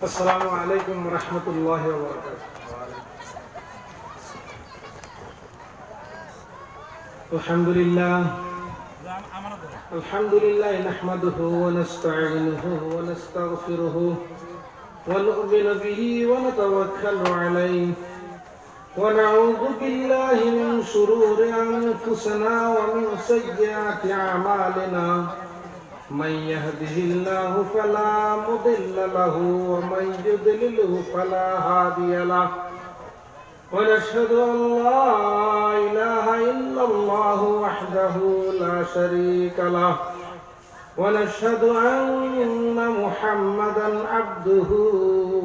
السلام عليكم ورحمة الله وبركاته. الحمد لله نحمده ونستعينه ونستغفره ونؤمن به ونتوكل عليه ونعوذ بالله من شرور أنفسنا ومن سيئات أعمالنا من يهده الله فلا مضل له ومن يضلله فلا هادي له ونشهد أن لا إله إلا الله وحده لا شريك له ونشهد أن محمدا عبده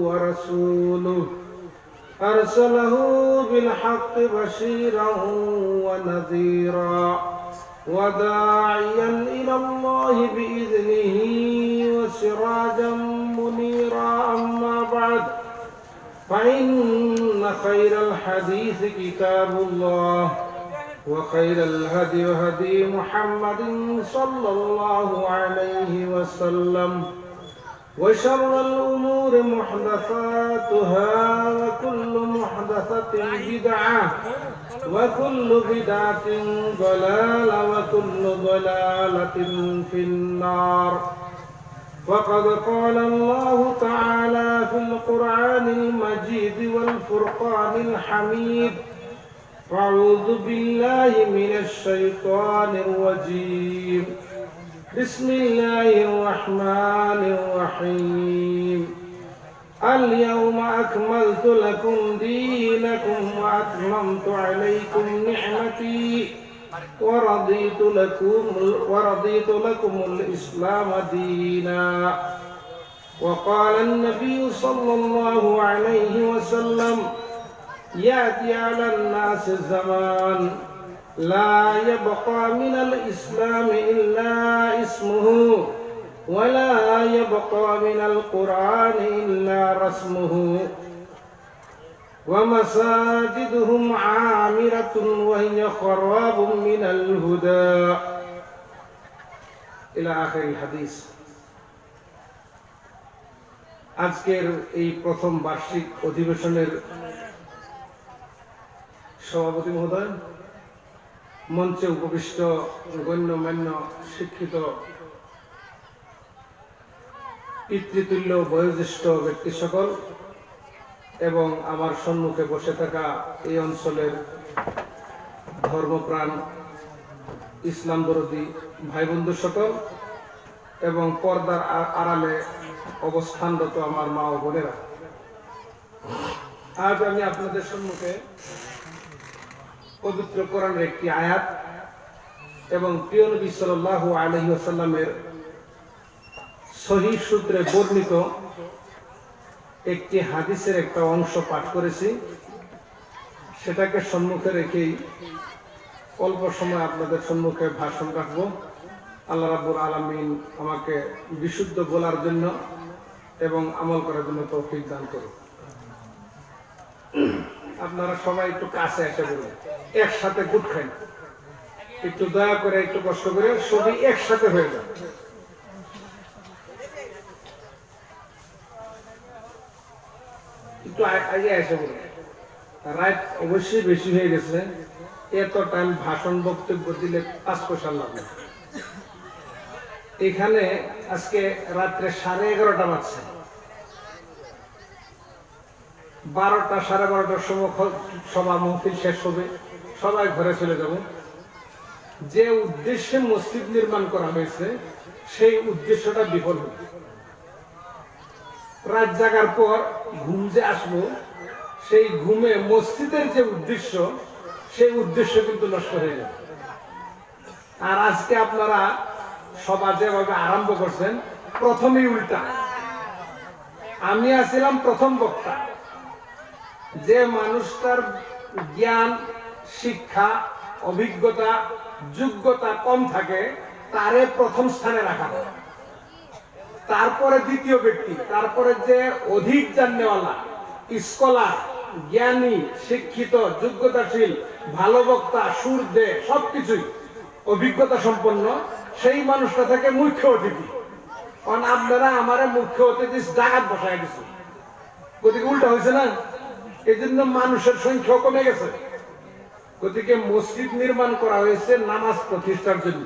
ورسوله أرسله بالحق بشيرا ونذيرا وداعيا إلى الله بإذنه وسراجا منيرا. أما بعد فإن خير الحديث كتاب الله وخير الهدي هدي محمد صلى الله عليه وسلم وشر الأمور محدثاتها وكل محدثة بدعة وكل بدعة ضلالة وكل ضلالة في النار. وقد قال الله تعالى في القرآن المجيد والفرقان الحميد: أعوذ بالله من الشيطان الرجيم. بسم الله الرحمن الرحيم. اليوم أكملت لكم دينكم وأتممت عليكم نعمتي ورضيت لكم الإسلام دينا. وقال النبي صلى الله عليه وسلم: يأتي على الناس الزمان لا يبقى من الإسلام إلا اسمه ولا يبقى من القرآن إلا رسمه ومساجدهم عامرة وهي خراب من الهدى إلى آخر الحديث. আজকের এই প্রথম বার্ষিক অধিবেশনের সভাপতি মহোদয়, মঞ্চে উপবিষ্ট গণ্যমান্য শিক্ষিত পিতৃতুল্য বয়োজ্যেষ্ঠ ব্যক্তি সকল এবং আমার সম্মুখে বসে থাকা এই অঞ্চলের ধর্মপ্রাণ ইসলাম বিরোধী ভাই বন্ধু সকল এবং পর্দার আড়ালে অবস্থানরত আমার মা ও বোনেরা, আজ আমি আপনাদের সম্মুখে পবিত্র কোরআনের একটি আয়াত এবং প্রিয় নবী সাল্লাল্লাহু আলাইহি ওয়াসাল্লামের সহিহ সূত্রে বর্ণিত একটি হাদিসের একটা অংশ পাঠ করেছি। সেটাকে সম্মুখে রেখেই অল্প সময় আপনাদের সম্মুখে ভাষণ রাখবো। আল্লাহ রাব্বুল আলামিন আমাকে বিশুদ্ধ বলার জন্য এবং আমল করার জন্য তৌফিক দান করুন। আপনারা সবাই একটু কাছে এসে বলুন, একসাথে গুড খান, একটু দয়া করে একটু কষ্ট করে সবই একসাথে হয়ে যান। একটু আগে এসে বলুন। রাত অবশ্যই বেশি হয়ে গেছে, এত টাইম ভাষণ বক্তব্য দিলে 5 পয়সা লাগবে। এখানে আজকে রাত্রে 11:30 বাজছে, 12টা 12:30টার সময় সভা মহফিল শেষ হবে, সবাই ঘরে চলে যাব। যে উদ্দেশ্যে মসজিদ নির্মাণ করা হয়েছে সেই উদ্দেশ্যটা বিফল হবে। রাত জাগার পর ঘুম যে আসবো, সেই ঘুমে মসজিদের যে উদ্দেশ্য সেই উদ্দেশ্য কিন্তু নষ্ট হয়ে যাবে। আর আজকে আপনারা সভা যেভাবে আরম্ভ করছেন, প্রথমেই উল্টা। আমি আছিলাম প্রথম বক্তা। যে মানুষটার জ্ঞান, শিক্ষা, অভিজ্ঞতা, যোগ্যতা কম থাকে তারে প্রথম স্থানে রাখা হয়, তারপরে দ্বিতীয় ব্যক্তি, তারপরে যে অধিক জাননেওয়ালা, স্কলার, জ্ঞানী, শিক্ষিত, যোগ্যতাশীল, ভালো বক্তা, সুর দে, সবকিছুই অভিজ্ঞতা সম্পন্ন, সেই মানুষটা থেকে মুখ্য অতিথি। কারণ আপনারা আমার মুখ্য অতিথি জায়গা বসায় দিচ্ছেন, গতিকে উল্টা হয়েছে না, এই জন্য মানুষের সংখ্যা কমে গেছে। গতিকে মসজিদ নির্মাণ করা হয়েছে নামাজ প্রতিষ্ঠার জন্য।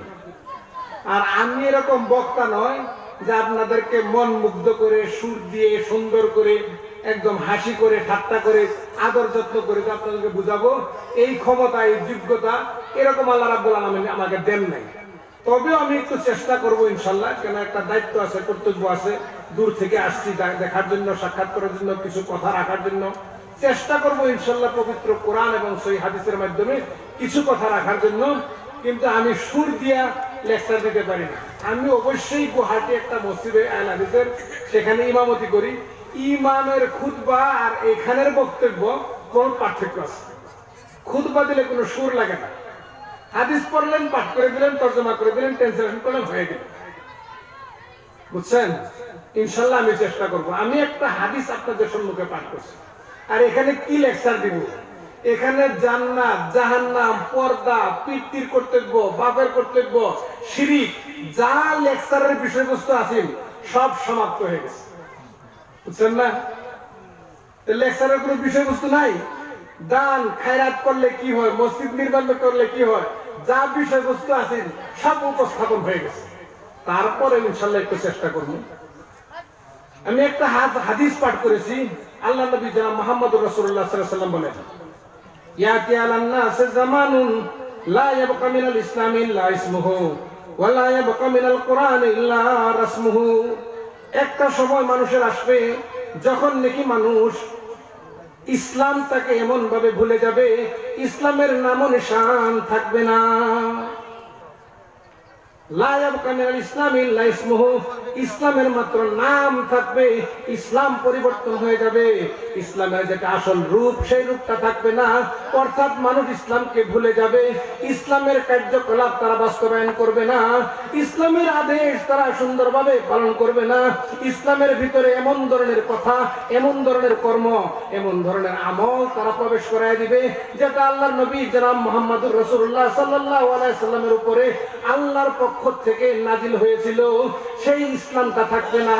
আর আমি এরকম বক্তা নয় যে আপনাদেরকে মন মুগ্ধ করে সুর দিয়ে সুন্দর করে একদম হাসি করে ঠাট্টা করে আদর যত্ন করে আপনাদেরকে বুঝাবো। এই ক্ষমতা এই যোগ্যতা এরকম আল্লাহ রাব্বুল আলামিন আমাকে দেন নাই। তবেও আমি একটু চেষ্টা করবো ইনশাল্লাহ, কেন একটা দায়িত্ব আছে, কর্তব্য আছে। দূর থেকে আসছি দেখার জন্য, সাক্ষাৎ করার জন্য, কিছু কথা রাখার জন্য চেষ্টা করবো ইনশাল্লাহ পবিত্র কোরআন এবং সহিহ হাদিসের মাধ্যমে কিছু কথা রাখার জন্য। কিন্তু আমি সুর দিয়া লেকচার দিতে পারি না। আমি অবশ্যই গুয়াহাটি একটা মসজিদে আল হাদিসের, সেখানে ইমামতি করি। ইমামের খুতবা আর এখানের বক্তব্য কোন পার্থক্য আছে? খুতবা দিলে কোনো সুর লাগে না, হাদিস পড়লেন, পাঠ করে দিলেন, তর্জমা করে দিলেন, ট্রান্সলেশন করলেন, হয়ে গেল। বুঝছেন? ইনশাল্লাহ আমি চেষ্টা করব। আমি একটা হাদিস আপনাদের সম্মুখে পাঠ করছি, আর এখানে কি লেকচার দিব? এখানে জান্নাত, জাহান্নাম, পর্দা, পিতৃর কর্তব্য, বাপের কর্তব্য, শিরিক, যা লেকচারের বিষয়বস্তু আছে সব সমাপ্ত হয়ে গেছে। বুঝছেন না? লেকচারের কোনো বিষয়বস্তু নাই। দান খায়রাত করলে কি হয়, মসজিদ নির্মাণ করলে কি হয়, যা বিষয়বস্তু আছে সব উপস্থাপন হয়ে গেছে। তারপরে ইনশাল্লাহ একটু চেষ্টা করব। আমি একটা হাদিস পাঠ করেছি। আল্লাহ নবী জনাব মুহাম্মদুর রাসূলুল্লাহ সাল্লাল্লাহু আলাইহি ওয়াসাল্লাম বলেন, ইয়াতি আলান নাস জামানুন লা ইয়াবকা মিনাল ইসলামি ইল্লা ইসমুহু ওয়া লা ইয়াবকা মিনাল কুরআনি ইল্লা রাসমুহু। একটা সময় মানুষের আসবে যখন নাকি মানুষ ইসলামটাকে এমন ভাবে ভুলে যাবে, ইসলামের নামও নিশান থাকবে না। লা ইয়াবকা মিনাল ইসলামি ইল্লা ইসমুহু, ইসলামের মাত্র নাম থাকবে, ইসলাম পরিবর্তন হয়ে যাবে, ইসলামের যেটা আসল রূপ সেই রূপটা থাকবে না। অর্থাৎ মানুষ ইসলামকে ভুলে যাবে, ইসলামের কার্যকলাপ তারা বাস্তবায়ন করবে না, ইসলামের আদেশ তারা সুন্দরভাবে পালন করবে না। ইসলামের ভিতরে এমন ধরনের কথা, এমন ধরনের কর্ম, এমন ধরনের আমল তারা প্রবেশ করায় দিবে যেটা আল্লাহর নবী জনাব মুহাম্মদুর রাসূলুল্লাহ সাল্লাল্লাহু আলাইহি সাল্লামের উপরে আল্লাহর পক্ষ থেকে নাজিল হয়েছিল, সেই ইসলামটা থাকবে না।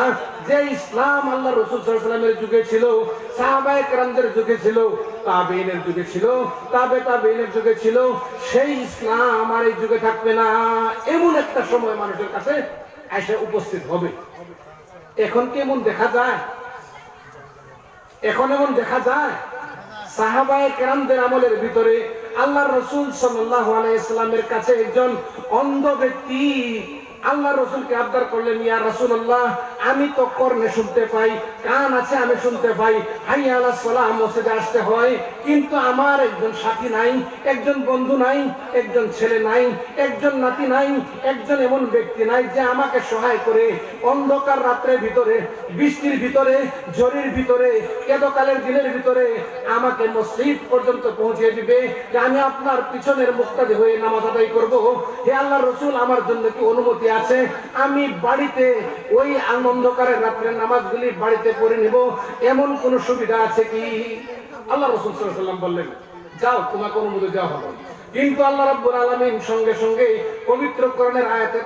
যে ইসলাম আল্লাহ রাসূল সাল্লাল্লাহু আলাইহি ওয়াসাল্লামের যুগে ছিল, সাহাবায়ে কেরামদের যুগে ছিল, তাবেঈনের যুগে ছিল, তাবেঈনের যুগে ছিল, সেই ইসলাম আর এই যুগে থাকবে না। এমন একটা সময় মানুষের কাছে এসে উপস্থিত হবে। এখন কি এমন দেখা যায়? এখন এমন দেখা যায়? সাহাবায়ে কেরামদের আমলের ভিতরে আল্লাহর রাসূল সাল্লাল্লাহু আলাইহি ওয়াসাল্লামের কাছে একজন অন্ধ ব্যক্তি আল্লাহ রাসূলকে আবদার করলেন, ইয়া রাসূলুল্লাহ, আমি তো কর্ণে শুনতে পাই, কান আছে আমি শুনতে পাই, হাইয়া আলাস সালাহ মসজিদে আসতে হয়, কিন্তু আমার একজন সাথী নাই, একজন বন্ধু নাই, একজন ছেলে নাই, একজন নাতি নাই, একজন এমন ব্যক্তি নাই যে আমাকে সহায় করে অন্ধকার রাত্রের ভিতরে, বৃষ্টির ভিতরে, ঝড়ের ভিতরে, কেদকালের দিনের ভিতরে আমাকে মসজিদ পর্যন্ত পৌঁছে দিবে, যে আমি আপনার পিছনের মুক্তাদি হয়ে নামাজ আদায় করব। হে আল্লাহর রাসূল, আমার জন্য কি অনুমতি আছে? আমি বাড়িতে ওই অন্ধকারের রাত্রের নামাজগুলি বাড়িতে পড়ে নিব, এমন কোন সুবিধা আছে কি? আল্লাহ রাসূল সাল্লাল্লাহু আলাইহি ওয়াসাল্লাম বললেন, যাও, তোমাকে অনুমতি দেওয়া হবে। কিন্তু আল্লাহ রাব্বুল আলামিন সঙ্গে সঙ্গে পবিত্র কোরআনের আয়াতে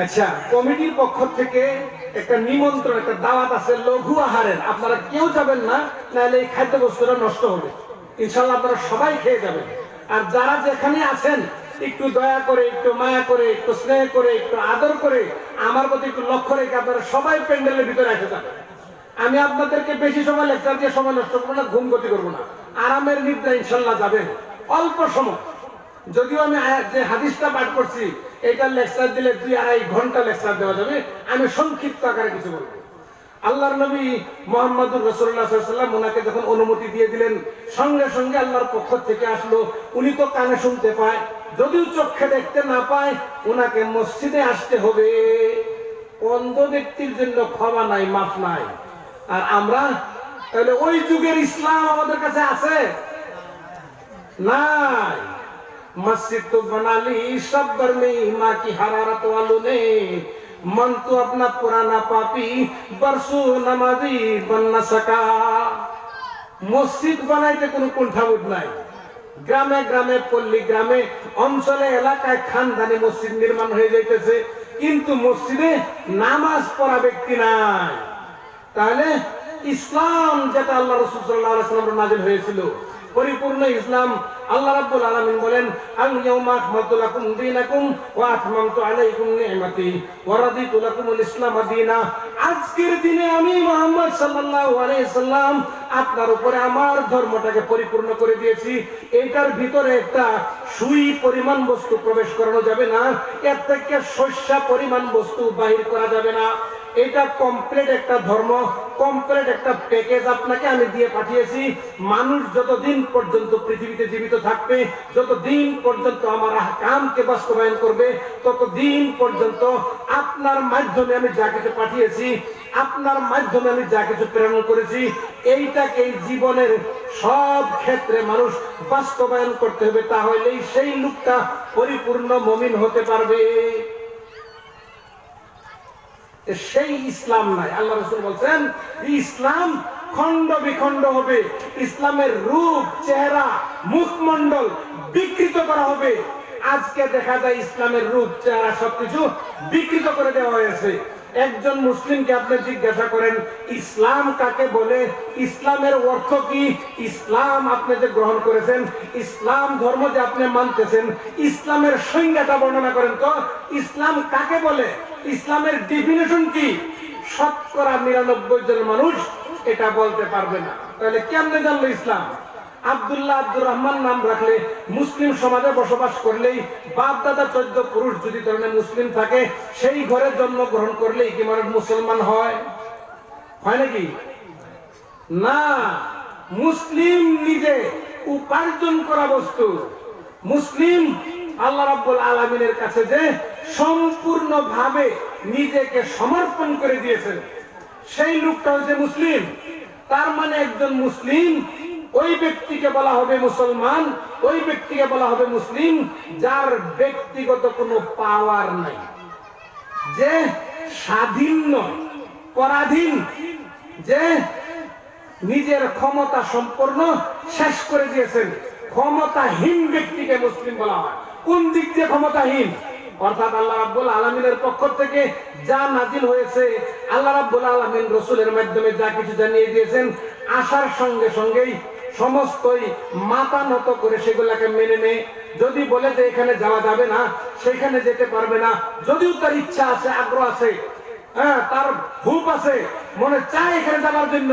আচ্ছা, কমিটির পক্ষ থেকে একটা নিমন্ত্রণ, একটা দাওয়াত আছে লঘু আহারের। আপনারা কেউ যাবেন না, নাহলে এই খাদ্য বস্তুটা নষ্ট হবে। ইনশাআল্লাহ আপনারা সবাই খেয়ে যাবেন। আর যারা যেখানে আছেন একটু দয়া করে, একটু মায়া করে, একটু স্নেহ করে, একটু আদর করে আমার প্রতি একটু লক্ষ্য রেখে আপনারা সবাই প্যান্ডেলের ভিতরে এসে যাবেন। আমি আপনাদেরকে বেশি সময় লেকচার দিয়ে সময় নষ্ট করবো না, ঘুম গতি করবো না, আরামের নিদ্রা ইনশাল্লাহ যাবেন অল্প সময়। যদিও আমি যে হাদিসটা পাঠ করছি এটা লেকচার দিলে 2-2.5 ঘন্টা লেকচার দেওয়া যাবে, আমি সংক্ষিপ্ত আকারে কিছু বলবো। আল্লাহর নবী মুহাম্মদুর রাসূলুল্লাহ সাল্লাল্লাহু আলাইহি ওয়াসাল্লাম ওনাকে যখন অনুমতি দিয়ে দিলেন, সঙ্গে সঙ্গে আল্লাহর পক্ষ থেকে আসলো। উনি তো কানে শুনতে পায়, যদিও চোখে দেখতে না পায়, ওনাকে মসজিদে আসতে হবে। অন্ধ ব্যক্তির জন্য ক্ষমা নাই, মাফ নাই। আর আমরা তাহলে ওই যুগের ইসলাম আমাদের কাছে আছে নাই। मस्जिद तो बना ली सब घर में माँ की हरारत वालों ने, मन तो अपना पुराना पापी बरसों नमाजी बन न सका। मस्जिद बनाইতে কোনো কুণ্ঠাবোধ নাই, গ্রামে গ্রামে, পল্লী গ্রামে, অঞ্চলে, এলাকায় খানদানি মসজিদ নির্মাণ হয়ে যাইতেছে, কিন্তু মসজিদে নামাজ পড়া ব্যক্তি নাই। তাহলে ইসলাম যেটা আল্লাহ রাসূল সাল্লাল্লাহু আলাইহি ওয়াসাল্লাম নাযিল হয়েছিল, পরিপূর্ণ ইসলাম, আল্লাহ রাব্বুল আলামিন বলেন আল ইয়াউমা আকমালতু লাকুম দীনাকুম ওয়া আতমামতু আলাইকুম নি'মাতি ওয়া রাদিতু লাকুমুল ইসলাম দীনা। আজকের দিনে আমি মুহাম্মদ সাল্লাল্লাহু আলাইহি সাল্লাম আপনার উপরে আমার ধর্মটাকে পরিপূর্ণ করে দিয়েছি। এটার ভিতরে একটা সুই পরিমাণ বস্তু প্রবেশ করানো যাবে না, এর থেকে শস্যা পরিমাণ বস্তু বাহির করা যাবে না। এটা কমপ্লিট একটা ধর্ম, কমপ্লিট একটা প্যাকেজ আপনাকে আমি দিয়ে পাঠিয়েছি। মানুষ যতদিন পর্যন্ত পৃথিবীতে জীবিত থাকবে, যতদিন পর্যন্ত আমার আহকামকে বাস্তবায়ন করবে, ততদিন পর্যন্ত আপনার মাধ্যমে আমি যা কিছু পাঠিয়েছি, আপনার মাধ্যমে আমি যা কিছু প্রেরণ করেছি, এইটাকে জীবনের সব ক্ষেত্রে মানুষ বাস্তবায়ন করতে হবে। তাহলেই সেই লোকটা পরিপূর্ণ মুমিন হতে পারবে। সেই ইসলাম নাই। আল্লাহ রাসূল বলছেন ইসলাম খণ্ড বিখণ্ড হবে, ইসলামের রূপ, চেহারা, মুখমণ্ডল বিকৃত করা হবে। আজকে দেখা যায় ইসলামের রূপ, চেহারা সবকিছু বিকৃত করে দেওয়া হয়েছে। একজন মুসলিমকে আপনি জিজ্ঞাসা করেন ইসলাম কাকে বলে, ইসলামের অর্থ কি, ইসলাম আপনি যে গ্রহণ করেছেন, ইসলাম ধর্ম যে আপনি মানতেছেন, ইসলামের সংজ্ঞাটা বর্ণনা করেন তো, ইসলাম কাকে বলে, ইসলামের ডেফিনেশন কি? শতকরা 99 জন মানুষ এটা বলতে পারবে না। তাহলে কেমনে জানলো ইসলাম? আব্দুল্লাহ, আব্দুর রহমান নাম রাখলে, মুসলিম সমাজে বসবাস করলেই, বাপ দাদা 14 পুরুষ যদি ধরনের মুসলিম থাকে, সেই ঘরে জন্মগ্রহণ করলেই কি মানুষ মুসলমান হয়? হয় নাকি? না, মুসলিম নিজে উপার্জন করা বস্তু। মুসলিম আল্লাহ রাব্বুল আলামিনের কাছে যে সম্পূর্ণভাবে নিজেকে সমর্পণ করে দিয়েছেন, সেই লোকটা হচ্ছে মুসলিম। তার মানে একজন মুসলিম, ওই ব্যক্তিকে বলা হবে মুসলমান, ওই ব্যক্তিকে বলা হবে মুসলিম যার ব্যক্তিগত কোনো পাওয়ার নাই, যে স্বাধীন নয়, পরাধীন, যে নিজের ক্ষমতা সম্পূর্ণ শেষ করে দিয়েছেন। ক্ষমতাহীন ব্যক্তিকে মুসলিম বলা হয়। কোন দিক দিয়ে ক্ষমতাহীন? অর্থাৎ আল্লাহ রাব্বুল আলামিনের পক্ষ থেকে যা নাজিল হয়েছে, আল্লাহ রাব্বুল আলামিন রাসূলের মাধ্যমে যা কিছু জানিয়ে দিয়েছেন, আসার সঙ্গে সঙ্গেই সমস্তই মাথা নত করে সেগুলাকে মেনে নেয়। যদি বলে যে এখানে যাওয়া যাবে না, সেখানে যেতে পারবে না, যদিও তার ইচ্ছা আছে, আগ্রহ আছে, হ্যাঁ, তার হুপ আছে, মনে চায় এখানে যাওয়ার জন্য,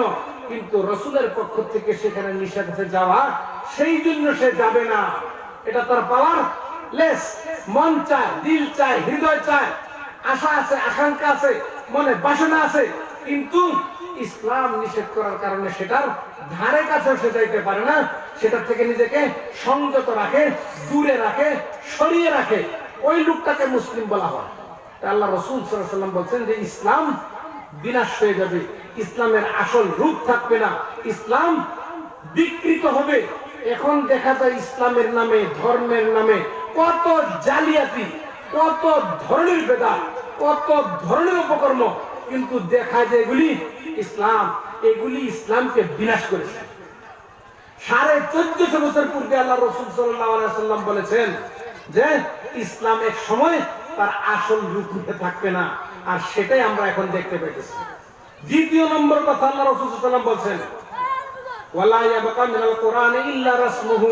কিন্তু রাসূলের পক্ষ থেকে সেখানে নিষেধ আছে যাওয়া, সেই জন্য সে যাবে না। এটা তার পাওয়ার লেস। মন চায়, দিল চায়, হৃদয় চায়, আশা আছে, আকাঙ্ক্ষা আছে, মনে বাসনা আছে, কিন্তু ইসলাম নিষেধ করার কারণে সেটার ধারে কাছেও সে যাইতে পারে না। সেটার থেকে নিজেকে সংযত রাখে, দূরে রাখে, সরিয়ে রাখে। ওই লোকটাকে মুসলিম বলা হয়। আল্লাহ রাসূল সাল্লাল্লাহু আলাইহি ওয়াসাল্লাম বলছেন যে ইসলাম বিনাশ হয়ে যাবে, ইসলামের আসল রূপ থাকবে না, ইসলাম বিকৃত হবে। এখন দেখা যায় ইসলামের নামে, ধর্মের নামে কত জালিয়াতি, কত ধরনের বেদাত, কত ধরনের উপকর্ম, কিন্তু দেখা যায় এগুলি ইসলাম, এগুলি ইসলামকে বিনাশ করেছে। 1450 বছর পূর্বে আল্লাহ রাসূল সাল্লাল্লাহু আলাইহি ওয়াসাল্লাম বলেছেন যে ইসলাম এক সময় তার আসল রূপ নিতে থাকবে না, আর সেটাই আমরা এখন দেখতে পেতেছি। দ্বিতীয় নম্বর কথা, আল্লাহ রাসূল সাল্লাল্লাহু আলাইহি ওয়াসাল্লাম বলেছেন ওয়ালা ইয়াবকা মিনাল কোরআনি ইল্লা রাসমুহু,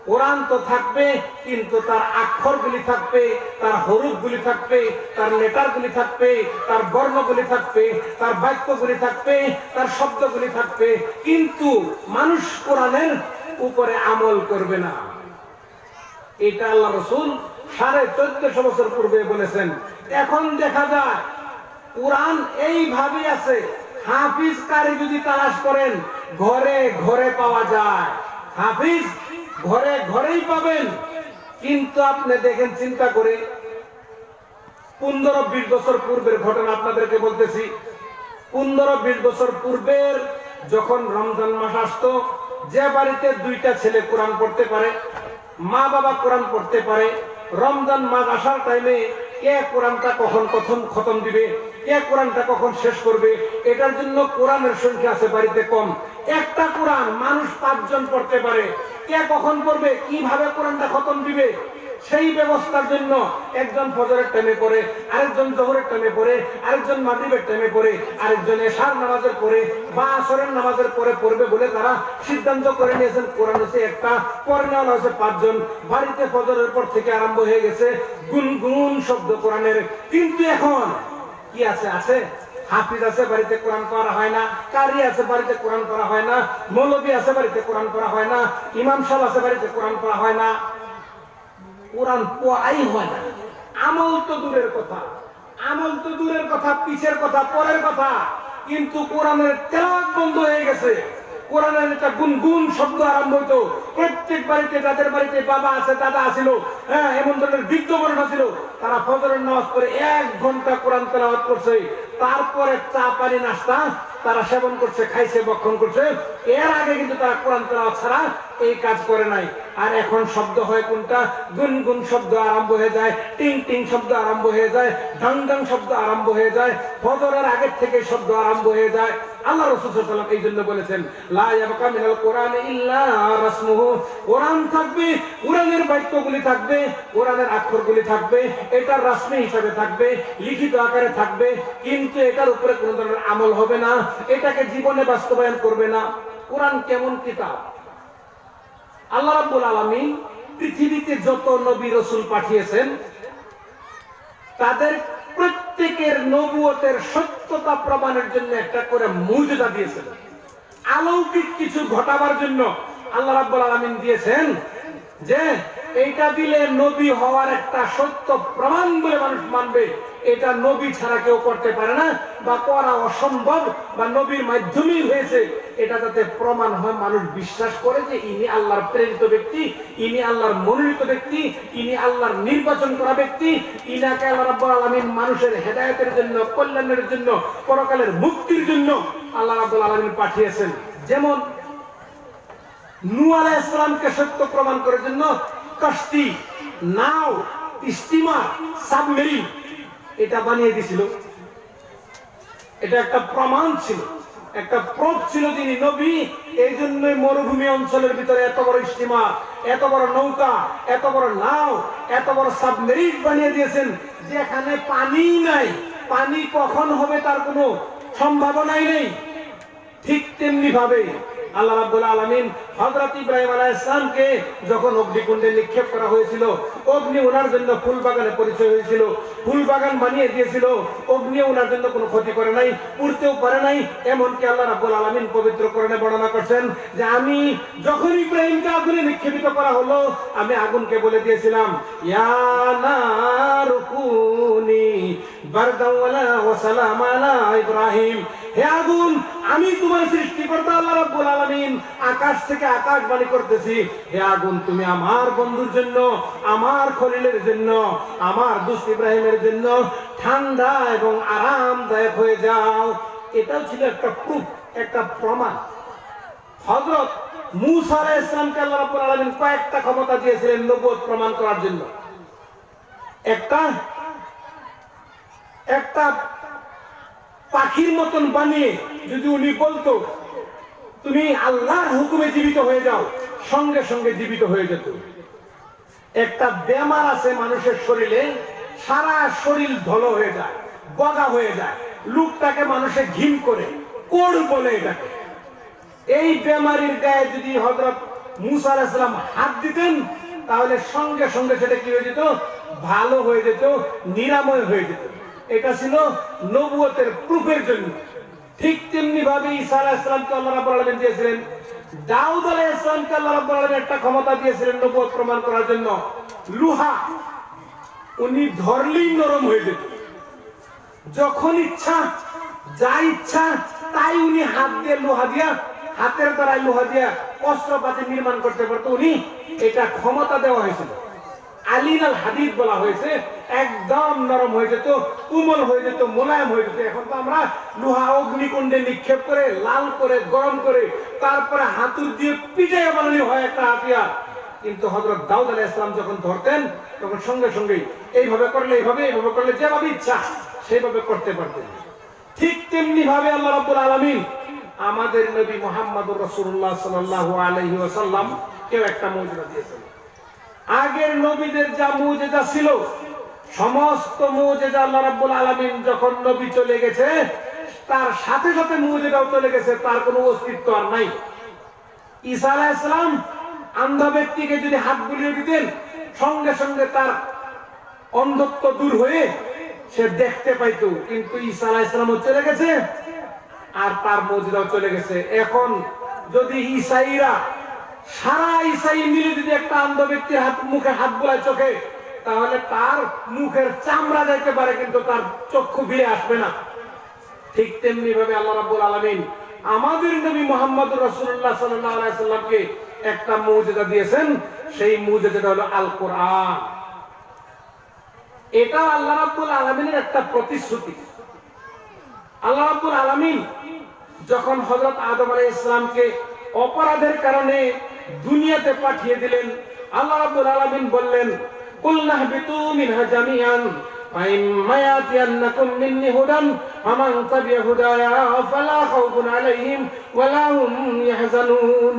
কোরআন তো থাকবে কিন্তু তার অক্ষরগুলি থাকবে, তার হরফগুলি থাকবে, তার লেটারগুলি থাকবে, তার বর্ণগুলি থাকবে, তার বাক্যগুলি থাকবে, তার শব্দগুলি থাকবে, কিন্তু মানুষ কোরআনের উপরে আমল করবে না। এটা আল্লাহ রাসূল 1450 বছর পূর্বে বলেছেন। এখন দেখা যায় কোরআন এইভাবে আছে, হাফিজ কারি যদি তালাশ করেন ঘরে ঘরে পাওয়া যায়, হাফিজ ঘরে ঘরেই পাবেন। কিন্তু আপনি দেখেন, চিন্তা করে 15-20 বছর পূর্বের ঘটনা আপনাদেরকে বলতেছি। 15-20 বছর পূর্বের যখন রমজান মাস আসতো, যে বাড়িতে 2টা ছেলে কোরআন পড়তে পারে, মা বাবা কোরআন পড়তে পারে, রমজান মাস আসার টাইমে কে কোরআনটা কখন খতম দিবে, কে কোরআনটা কখন শেষ করবে। এটার জন্য কোরআনের সংখ্যা আছে বাড়িতে কম। একটা কোরআন মানুষ 5 জন পড়তে পারে। কে কখন পড়বে, কিভাবে কোরআনটা খতম দিবে, সেই ব্যবস্থার জন্য একজন ফজরের টাইমে পড়ে, আরেকজন জোহরের টাইমে পড়ে, আরেকজন মাগরিবের টাইমে পড়ে, আরেকজন এশার নামাজের পরে বা আসরের নামাজের পরে পড়বে বলে তারা সিদ্ধান্ত করে নিয়েছেন। কোরআন হচ্ছে একটা, পড়ে নেওয়া হচ্ছে 5 জন। বাড়িতে ফজরের পর থেকে আরম্ভ হয়ে গেছে গুনগুন শব্দ কোরআনের। কিন্তু এখন কি আছে? আছে হাফিজ আছে, বাড়িতে কোরআন পড়া হয় না। কারি আছে, বাড়িতে কোরআন পড়া হয় না। মৌলবী আছে, বাড়িতে কোরআন পড়া হয় না। ইমাম সাহেব আছে, বাড়িতে কোরআন পড়া হয় না। কোরআন পড়াই হয় না। আমল তো দূরের কথা, আমল তো দূরের কথা, পিছের কথা, পরের কথা। কিন্তু কোরআনের তেলাওয়াত বন্ধ হয়ে গেছে। কোরআনের একটা গুনগুন শব্দ আরম্ভ হইতো। প্রত্যেক বাড়িতে, যাদের বাড়িতে বাবা আছে, দাদা আছিল, হ্যাঁ, এমন ধরনের বৃদ্ধ বর্ণ ছিল, তারা ফজরের নামাজ পড়ে 1 ঘন্টা কোরআন তেলাওয়াত করছে। তারপরে চা পানি নাস্তা তারা সেবন করছে, খাইছে, ভক্ষণ করছে। এর আগে কিন্তু তারা কোরআন তেলাওয়াত ছাড়া এই কাজ করে নাই। আর এখন শব্দ হয় কোনটা? গুনগুন শব্দ আরম্ভ হয়ে যায়, টিং টিং শব্দ আরম্ভ হয়ে যায়, ডাং ডাং শব্দ আরম্ভ হয়ে যায়, ফজরের আগের থেকে শব্দ আরম্ভ হয়ে যায়। আল্লাহ রাসূল সাল্লাল্লাহু আলাইহি ওয়াসাল্লাম এই জন্য বলেছেন, লা ইয়াবকা মিনাল কোরআন ইল্লা রাসমুহু। কোরআন থাকবে, কোরআনের বাক্যগুলি থাকবে, কোরআনের অক্ষরগুলি থাকবে, এটা রাসমি হিসাবে থাকবে, লিখিত আকারে থাকবে, কিন্তু এটার উপরে কোনো ধরনের আমল হবে না, এটাকে জীবনে বাস্তবায়ন করবে না। কোরআন কেমন কিতাব? আল্লাহ রাব্বুল আলামিন পৃথিবীতে যত নবী রাসূল পাঠিয়েছেন, তাদের প্রত্যেকের নবুয়তের সত্যতা প্রমাণের জন্য একটা করে মুজিজা দিয়েছেন। অলৌকিক কিছু ঘটাবার জন্য আল্লাহ রাব্বুল আলামিন দিয়েছেন যে এইটা দিলে নবী হওয়ার একটা সত্য প্রমাণ বলে মানুষ মানবে। এটা নবী ছাড়া কেউ করতে পারে না, বা করা অসম্ভব, বা নবীর মাধ্যমেই হয়েছে, এটা যাতে প্রমাণ হয়, মানুষ বিশ্বাস করে যে ইনি আল্লাহর প্রেরিত ব্যক্তি, ইনি আল্লাহর মনোনীত ব্যক্তি, ইনি আল্লাহর নির্বাচন করা ব্যক্তি, ইনাকে আল্লাহ রাব্বুল আলামিন মানুষের হেদায়েতের জন্য, কল্যাণের জন্য, পরকালের মুক্তির জন্য আল্লাহ রাব্বুল আলামিন পাঠিয়েছেন। যেমন নূহ আলাইহিস সালামকে সত্য প্রমাণ করার জন্য কাশতি, নাও, স্টিমার, সাবমেরিন এটা বানিয়ে দিয়েছিল। এটা একটা প্রমাণ ছিল, একটা প্রুফ ছিল যিনি নবী। এই জন্যই মরুভূমি অঞ্চলের ভিতরে এত বড় স্টিমার, এত বড় নৌকা, এত বড় নাও, এত বড় সাবমেরিন বানিয়ে দিয়েছেন, যেখানে পানি নাই, পানি কখন হবে তার কোনো সম্ভাবনাই নেই। ঠিক তেমনি ভাবে আল্লাহ রাব্বুল আলামিন হযরত ইব্রাহিম আলাইহিস সালামকে যখন অগ্নিকুণ্ডে নিক্ষেপ করা হয়েছিল, অগ্নি ওনার জন্য ফুল বাগানে পরিচয় হয়েছিল, ফুল বাগান বানিয়ে দিয়েছিল, অগ্নি ওনার জন্য কোনো ক্ষতি করে নাই, পুড়তেও পারে নাই। এমনকি আল্লাহ রাব্বুল আলামিন পবিত্র কোরআনে বর্ণনা করছেন যে আমি যখন ইব্রাহিমকে আগুনে নিক্ষেপিত করা হলো, আমি আগুনকে বলে দিয়েছিলাম, ইয়া নারু কুনি বারদান ওয়া সালাম আলা ইব্রাহিম। হে আগুন, আমি তোমার সৃষ্টিকর্তা আল্লাহ রাব্বুল আলামিন আকাশ থেকে আকাশবাণী করতেছি, হে আগুন তুমি আমার বন্ধুর জন্য, আমার খলিলের জন্য, আমার দোস্ত ইব্রাহিমের জন্য ঠান্ডা এবং আরামদায়ক হয়ে যাও। এটাও ছিল একটা প্রুফ, একটা প্রমাণ। হযরত মূসা আলাইহিস সালামকে আল্লাহ রাব্বুল আলামিন কয়েকটা ক্ষমতা দিয়েছিলেন নবুয়ত প্রমাণ করার জন্য। একটা পাখির মতন বানিয়ে যদি উনি বলতো তুমি আল্লাহর হুকুমে জীবিত হয়ে যাও, সঙ্গে সঙ্গে জীবিত হয়ে যেত। একটা বেমার আছে মানুষের শরীরে, সারা শরীর ধলো হয়ে যায়, বগা হয়ে যায়, লোকটাকে মানুষে ঘিন করে, কোড় বলে এটাকে। এই বেমারির গায়ে যদি হযরত মূসা আলাইহিস সালাম হাত দিতেন, তাহলে সঙ্গে সঙ্গে সেটা কি হয়ে যেত? ভালো হয়ে যেত, নিরাময় হয়ে যেত। এটা ছিল নবুয়তের প্রুফের জন্য। ঠিক তেমনি ভাবে ঈসা আলাইহিস সালামকে আল্লাহ রাব্বুল আলামিন দিয়েছিলেন। দাউদ আলাইহিস সালামকে আল্লাহ রাব্বুল আলামিন একটা ক্ষমতা দিয়েছিলেন নবুয়ত প্রমাণ করার জন্য। লোহা উনি ধরলেই নরম হয়ে যেত, যখন ইচ্ছা, যা ইচ্ছা তাই উনি হাত দিয়ে লোহা দিয়া, হাতের দ্বারাই লোহা দিয়া অস্ত্রপাতি নির্মাণ করতে পারতো উনি। এটা ক্ষমতা দেওয়া হয়েছিল। আলিন আল হাদিদ বলা হয়েছে, একদম নরম হয়ে যেত, কোমল হয়ে যেত, মোলায়েম হয়ে যেত। এখন তো আমরা লোহা অগ্নিকুণ্ডে নিক্ষেপ করে, লাল করে, গরম করে, তারপরে হাতুড় দিয়ে পিটাইয়া বানানো হয় একটা হাতিয়ার। কিন্তু হযরত দাউদ আলাইহিস সালাম যখন ধরতেন তখন সঙ্গে সঙ্গে এইভাবে করলে এইভাবে যেভাবে ইচ্ছা সেভাবে করতে পারতেন। ঠিক তেমনি ভাবে আল্লাহ রাব্বুল আলামিন আমাদের নবী মুহাম্মদুর রাসূলুল্লাহ সাল্লাল্লাহু আলাইহি ওয়াসাল্লাম কেউ একটা মুজিজা দিয়েছেন। আগের নবীদের যা মুজিজা ছিল সমস্ত মুজিজা আল্লাহ রাব্বুল আলামিন যখন নবী চলে গেছে তার সাথে সাথে মুজিজাও চলে গেছে, তার কোনো অস্তিত্ব আর নাই। ঈসা আলাইহিস সালাম অন্ধ ব্যক্তিকে যদি হাত বুলিয়ে দিতেন সঙ্গে সঙ্গে তার অন্ধত্ব দূর হয়ে সে দেখতে পাইতো, কিন্তু ঈসা আলাইহিস সালামও চলে গেছে আর তার মুজিজাও চলে গেছে। এখন যদি ঈসাইরা সারা ঈসাই মিলে যদি একটা অন্ধ ব্যক্তির মুখে হাত বুলায় চোখে, তাহলে তার মুখের চামড়া যাইতে পারে কিন্তু তার চক্ষু ফিরে আসবে না। ঠিক তেমনি ভাবে আল্লাহ রাব্বুল আলামিন আমাদের নবী মুহাম্মদুর রাসূলুল্লাহ সাল্লাল্লাহু আলাইহি সাল্লামকে একটা মুজিজা দিয়েছেন, সেই মুজিজাটা হলো আল কোরআন। এটা আল্লাহ রাব্বুল আলামিনের একটা প্রতিশ্রুতি। আল্লাহ রাব্বুল আলামিন যখন হযরত আদম আলাইহিস সালামকে অপরাধের কারণে দুনিয়াতে পাঠিয়ে দিলেন, আল্লাহ রাব্বুল আলামিন বললেন কুলনা হাবিতু মিনহা জামিআন ফাইম্মা ইয়াতিয়ান্নাকুম মিন্নি হুদান ফামান তাবিআ হুদায়া ফালা খাউফুন আলাইহিম ওয়ালা হুম ইয়াহজানুন।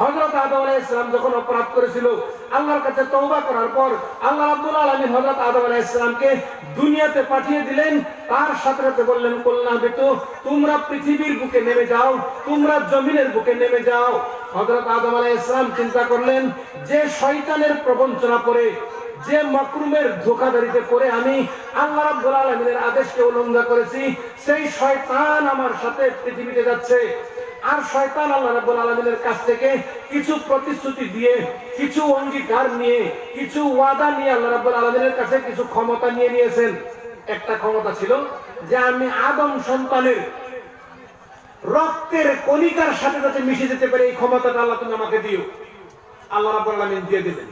হযরত আদম আলাইহিস সালাম যখন অপরাধ করেছিল আল্লাহর কাছে তওবা করার পর আল্লাহ রাব্বুল আলামিন হযরত আদম আলাইহিস সালামকে দুনিয়াতে পাঠিয়ে দিলেন, তার সাথে সাথে বললেন কুলনা বিতু তোমরা পৃথিবীর বুকে নেমে যাও, তোমরা জমিনের বুকে নেমে যাও। হযরত আদম আলাইহিস সালাম চিন্তা করলেন যে শয়তানের প্রবঞ্চনা করে, যে মাকরুমের ধোঁকাধড়িতে পড়ে আমি আল্লাহ রাব্বুল আলামিনের আদেশকে উল্লঙ্ঘন করেছি, সেই শয়তান আমার সাথে পৃথিবীতে যাচ্ছে। আর শয়তান আল্লাহ রাব্বুল আলামিনের কাছ থেকে কিছু প্রতিশ্রুতি দিয়ে, কিছু অঙ্গীকার নিয়ে, কিছু ওয়াদা নিয়ে আল্লাহ রাব্বুল আলামিনের কাছে কিছু ক্ষমতা নিয়ে নিয়েছেন। একটা ক্ষমতা ছিল যে আমি আদম সন্তানের রক্তের কণিকার সাথে যাতে মিশে যেতে পারে, এই ক্ষমতাটা আল্লাহ তুমি আমাকে দিও। আল্লাহ রাব্বুল আলামিন দিয়ে দিলেন।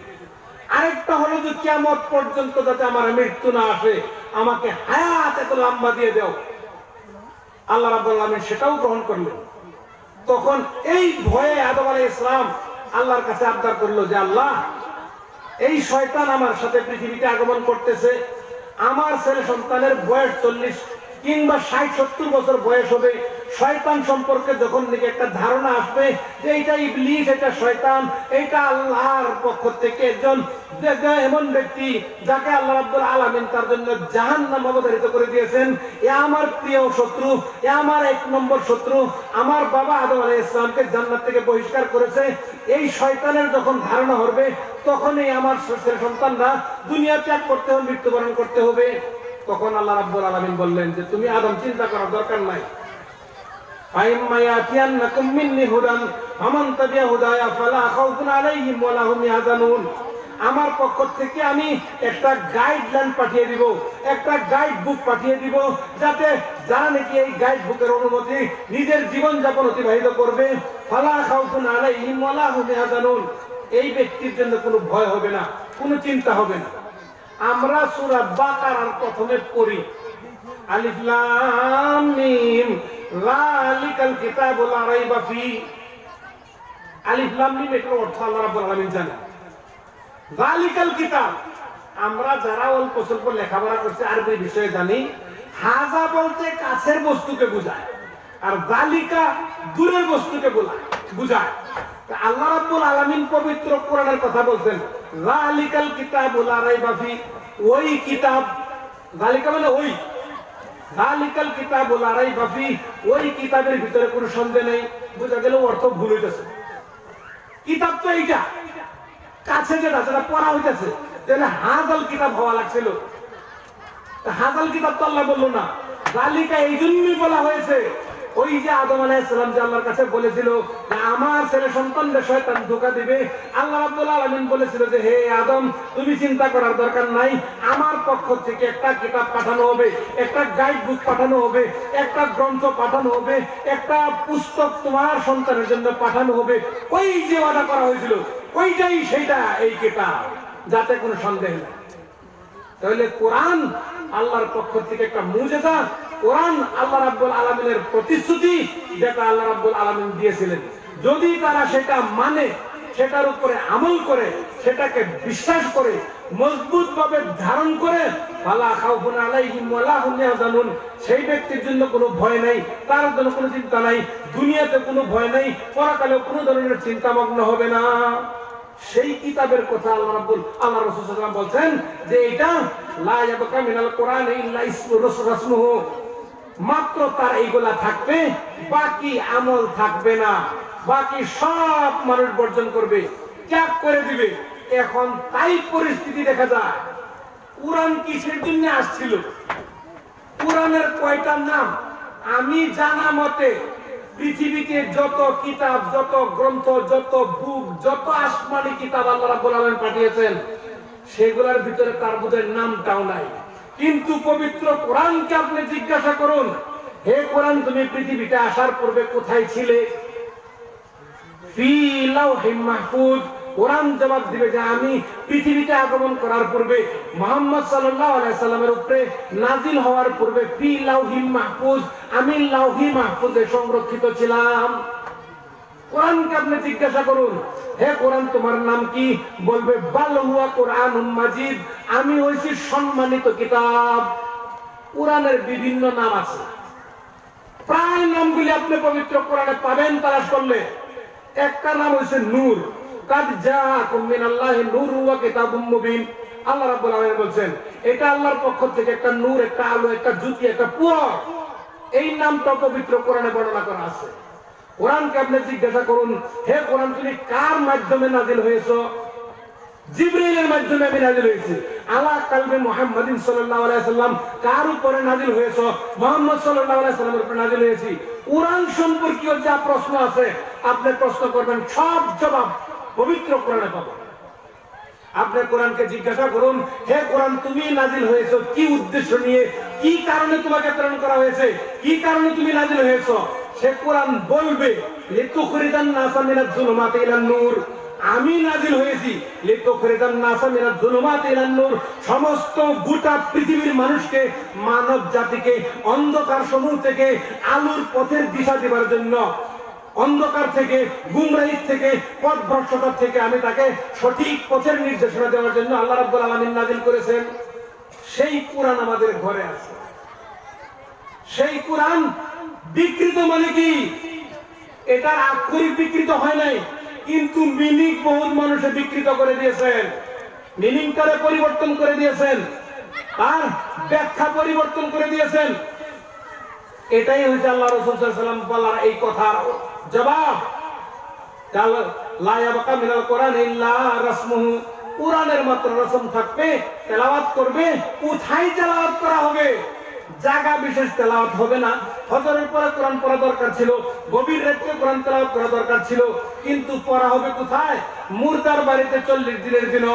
আরেকটা হলো যে কিয়ামত পর্যন্ত যাতে আমার মৃত্যু না আসে, আমাকে হায়াত এত লম্বা দিয়ে দাও। আল্লাহ রাব্বুল আলামিন সেটাও গ্রহণ করলেন। তখন এই ভয়ে আদম আলাইহিস সালাম আল্লাহর কাছে আবদার করলো যে আল্লাহ, এই শয়তান আমার সাথে পৃথিবীতে আগমন করতেছে, আমার ছেলে সন্তানের বয়স 40 কিংবা 60-70 বছর বয়স হবে, শয়তান সম্পর্কে যখন নাকি একটা ধারণা আসবে যে এটা ইবলিস, এটা শয়তান, এটা আল্লাহর পক্ষ থেকে একজন এমন ব্যক্তি যাকে আল্লাহ রাব্বুল আলামিন তার জন্য জাহান্নাম অবধারিত করে দিয়েছেন, এ আমার প্রিয় শত্রু, এ আমার 1 নম্বর শত্রু, আমার বাবা আদম আলাইহিস সালামকে জান্নাত থেকে বহিষ্কার করেছে। এই শয়তানের যখন ধারণা হবে তখনই আমার ছেলে সন্তানরা দুনিয়া ত্যাগ করতে হবে, মৃত্যুবরণ করতে হবে। তখন আল্লাহ রাব্বুল আলামিন বললেন যে তুমি আদম চিন্তা করার দরকার নাই, ফাইম্মা ইয়াতিয়ান্নাকুম মিন্নি হুদান ফামান তাবিআ হুদায়া ফালা খাউফুন আলাইহিম ওয়ালা হুম ইয়াহজানুন। আমার পক্ষ থেকে আমি একটা গাইডলাইন পাঠিয়ে দিব, একটা গাইড বুক পাঠিয়ে দিব, যাতে যারা নাকি এই গাইড বুকের অনুমতি নিজের জীবন যাপন অতিবাহিত করবে, ফালা খাউফুন আলাইহিম ওয়ালা হুম ইয়াহজানুন, এই ব্যক্তির জন্য কোনো ভয় হবে না, কোনো চিন্তা হবে না। আমরা সূরা বাকারার প্রথমে পড়ি আলিফ লাম মিম যালিকাল কিতাবু লা রাইবা ফি। আলিফ লাম মিম এর অর্থ আল্লাহ রাব্বুল আলামিন জানেন। যালিকাল কিতাব, আমরা যারা অল্প স্বল্প লেখাপড়া করছি আরবি বিষয়ে জানি, হাজা বলতে কাছের বস্তুকে বোঝায় আর যালিকা দূরের বস্তুকে বোঝায়। আল্লাহ রাব্বুল আলামিন পবিত্র কোরআনের কথা বলছেন যালিকাল কিতাবু লা রাইবা ফি, ওই কিতাব, যালিকা মানে ওই, যালিকাল কিতাবু লা রাইবা ফি, ওই কিতাবের ভিতরে কোনো সন্দেহ নেই। বুঝা গেল অর্থ ভুল হইতেছে। কিতাব তো এইটা কাছে যেটা পড়া হইতেছে, তাহলে হাজাল কিতাব হওয়া লাগছিল। হাজাল কিতাব তো আল্লাহ বললো না, যালিকা এই জন্যই বলা হয়েছে ওই যে আদম আলাইহিস সালাম যে আল্লাহর কাছে বলেছিল যে আমার ছেলে সন্তানদের শয়তান ধোঁকা দিবে, আল্লাহ রাব্বুল আলামিন বলেছিল যে হে আদম তুমি চিন্তা করার দরকার নাই, আমার পক্ষ থেকে একটা কিতাব পাঠানো হবে, একটা গাইড বুক পাঠানো হবে, একটা গ্রন্থ পাঠানো হবে, একটা পুস্তক তোমার সন্তানের জন্য পাঠানো হবে। ওই যে ওয়াদা করা হয়েছিল ওইটাই সেইটা এই কিতাব, যাতে কোনো সন্দেহ নেই। তাহলে কোরআন আল্লাহর পক্ষ থেকে একটা মুজিজা, কোরআন আল্লাহ রাব্বুল আলামিনের প্রতিশ্রুতি, যেটা আল্লাহ রাব্বুল আলামিন দিয়েছিলেন। যদি তারা সেটা মানে সেটার উপরে আমল করে, সেটাকে বিশ্বাস করে, মজবুত ভাবে ধারণ করে, ফালা খাউফুন আলাইহিম ওয়ালা হুম ইয়াহজানুন, সেই ব্যক্তির জন্য কোনো ভয় নাই, তার জন্য কোনো চিন্তা নাই, দুনিয়াতে কোনো ভয় নাই, পরকালে কোনো ধরনের চিন্তা মগ্ন হবে না। সেই কিতাবের কথা আল্লাহ রাসূল সাল্লাল্লাহু আলাইহি ওয়াসাল্লাম বলছেন যে এটা লা ইয়াবকা মিনাল কোরআন ইল্লা ইসমুহু, মাত্র তার এইগুলা থাকবে, বাকি আমল থাকবে না, বাকি সব মানুষ বর্জন করবে, ত্যাগ করে দিবে। এখন তাই পরিস্থিতি দেখা যায়। কোরআন কিসের জন্য আসছিল? কোরআনের কয়টা নাম? আমি জানা মতে পৃথিবীতে যত কিতাব, যত গ্রন্থ, যত বুক, যত আসমানি কিতাব আল্লাহ রাব্বুল আলামিন পাঠিয়েছেন, সেগুলোর ভিতরে তার বোধের নামটাও নাই। কিন্তু পবিত্র কোরআনকে আপনি জিজ্ঞাসা করুন, হে কোরআন, তুমি পৃথিবীতে আসার পূর্বে কোথায় ছিলে? ফি লাওহিম মাহফুজ। কোরআন জবাব দিবে যে আমি পৃথিবীতে আগমন করার পূর্বে, মুহাম্মদ সাল্লাল্লাহু আলাইহি সাল্লামের উপরে নাজিল হওয়ার পূর্বে, ফি লাওহিম মাহফুজ, আমি লাওহি মাহফুজে সংরক্ষিত ছিলাম। কোরআনকে আপনি জিজ্ঞাসা করুন, হে কোরআন, তোমার নাম কি? বলবে বাল হুয়া কোরআনুম মাজিদ, আমি হইছি সম্মানিত কিতাব। কোরআনের বিভিন্ন নাম আছে, প্রায় নামগুলি আপনি পবিত্র কোরআনে পাবেন তালাশ করলে। একটা নাম হইছে নূর, কাদ জাআকুম মিনাল্লাহি নূরুন ওয়া কিতাবুম মুবিন। আল্লাহ রাব্বুল আলামিন বলেন এটা আল্লাহর পক্ষ থেকে একটা নূর, একটা আলো, একটা জ্যোতি, একটা পুয়র। এই নামটা পবিত্র কোরআনে বর্ণনা করা আছে। কোরআনকে আপনি জিজ্ঞাসা করুন, হে কোরআন, তুমি কার মাধ্যমে নাজিল হয়েছো? জিবরাইলের মাধ্যমে আমি নাজিল হয়েছি। আলা কালবে মুহাম্মাদিন সাল্লাল্লাহু আলাইহি সাল্লাম, কার উপরে নাজিল হয়েছো? মুহাম্মদ সাল্লাল্লাহু আলাইহি সাল্লামের উপরে নাজিল হয়েছি। কোরআন সম্পর্কীয় যা প্রশ্ন আছে আপনি প্রশ্ন করবেন, সব জবাব পবিত্র কোরআনে পাবেন। আপনি কোরআনকে জিজ্ঞাসা করুন, হে কোরআন, তুমি নাজিল হয়েছো কি উদ্দেশ্য নিয়ে? কি কারণে তোমাকে প্রেরণ করা হয়েছে? কি কারণে তুমি নাজিল হয়েছো? সে কোরআন বলবে লিতুখরিজান নাসা মিনাজ যুলুমাতি ইলান নূর, আমি নাজিল হয়েছি লিতুখরিজান নাসা মিনাজ যুলুমাতি ইলান নূর, সমস্ত গোটা পৃথিবীর মানুষকে, মানব জাতিকে অন্ধকার সমূহ থেকে আলোর পথের দিশা দেবার জন্য, অন্ধকার থেকে, গুমরাহি থেকে, পথভ্রষ্টতা থেকে আমি তাকে সঠিক পথের নির্দেশনা দেওয়ার জন্য আল্লাহ রাব্বুল আলামিন নাজিল করেছেন। সেই কোরআন আমাদের ঘরে আছে। সেই কোরআন বিকৃত মানে কি? এটা আক্ষরিক বিকৃত হয় নাই, কিন্তু মিনিং বহুত মানুষে বিকৃত করে দিয়েছেন, মিনিংটারে পরিবর্তন করে দিয়েছেন, আর ব্যাখ্যা পরিবর্তন করে দিয়েছেন। এটাই হচ্ছে আল্লাহ রাসূল সাল্লাল্লাহু আলাইহি ওয়াসাল্লাম বলার এই কথার জবাব। লা ইয়াবকা মিনাল কোরআন ইল্লা রাসমুহু, কোরআনের মাত্র রসম থাকবে, তেলাওয়াত করবে। কোথায় তেলাওয়াত করা হবে? জায়গা বিশেষ তেলাওয়াত হবে না। ফজরের পরে কোরআন পড়া দরকার ছিল, গভীর রাতে কোরআন তেলাওয়াত করা দরকার ছিল, কিন্তু পড়া হবে কোথায়? মুর্দার বাড়িতে 40 দিনের দিন।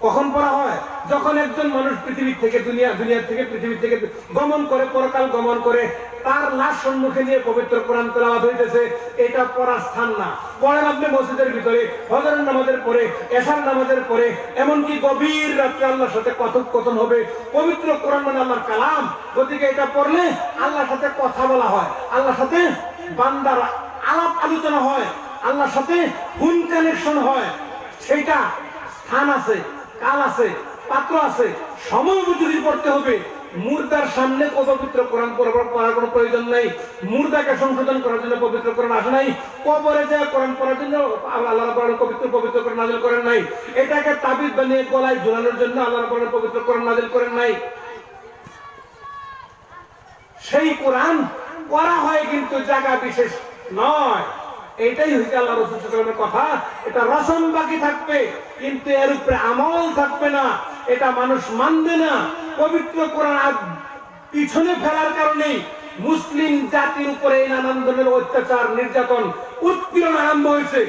কখন পড়া হয়? যখন একজন মানুষ পৃথিবী থেকে, দুনিয়া থেকে, পৃথিবী থেকে গমন করে, পরকাল গমন করে, তার লাশ সম্মুখে নিয়ে পবিত্র কোরআন তেলাওয়াত হইতেছে। এটা পড়ার স্থান না। পড়েন আপনি মসজিদের ভিতরে, ফজরের নামাজের পরে, এশার নামাজের পরে, এমনকি গভীর রাতে আল্লাহর সাথে কথোপকথন হবে। পবিত্র কোরআন মানে আল্লাহর কালাম, গতিকে এটা পড়লে আল্লাহর সাথে কথা বলা হয়, আল্লাহর সাথে বান্দার আলাপ আলোচনা হয়, আল্লাহর সাথে ফোন কানেকশন হয়। সেইটা স্থান আছে, কাল আছে, পাত্র আছে, সময় বুঝে পড়তে হবে। মুর্দার সামনে পবিত্র কোরআন পড়ার কোনো প্রয়োজন নাই। মুর্দাকে সংশোধন করার জন্য পবিত্র কোরআন আসে নাই। কবরে যায় কোরআন পড়ার জন্য আল্লাহ পবিত্র কোরআন নাজিল করেন নাই। এটাকে তাবিজ বানিয়ে গলায় ঝুলানোর জন্য আল্লাহ পবিত্র কোরআন নাজিল করেন নাই। সেই কোরআন পড়া হয়, কিন্তু জায়গা বিশেষ নয়। এটাই হচ্ছে আল্লাহ রাসূল সাল্লাল্লাহু আলাইহি ওয়াসাল্লামের কথা। এটা রসম বাকি থাকবে, কিন্তু এর উপরে আমল থাকবে না। এটা মানুষ মানবে না। পবিত্র কোরআন পিছনে ফেলার কারণে মুসলিম জাতির উপরে নানান ধরনের অত্যাচার, নির্যাতন, উৎপীড়ন আরম্ভ হয়েছে।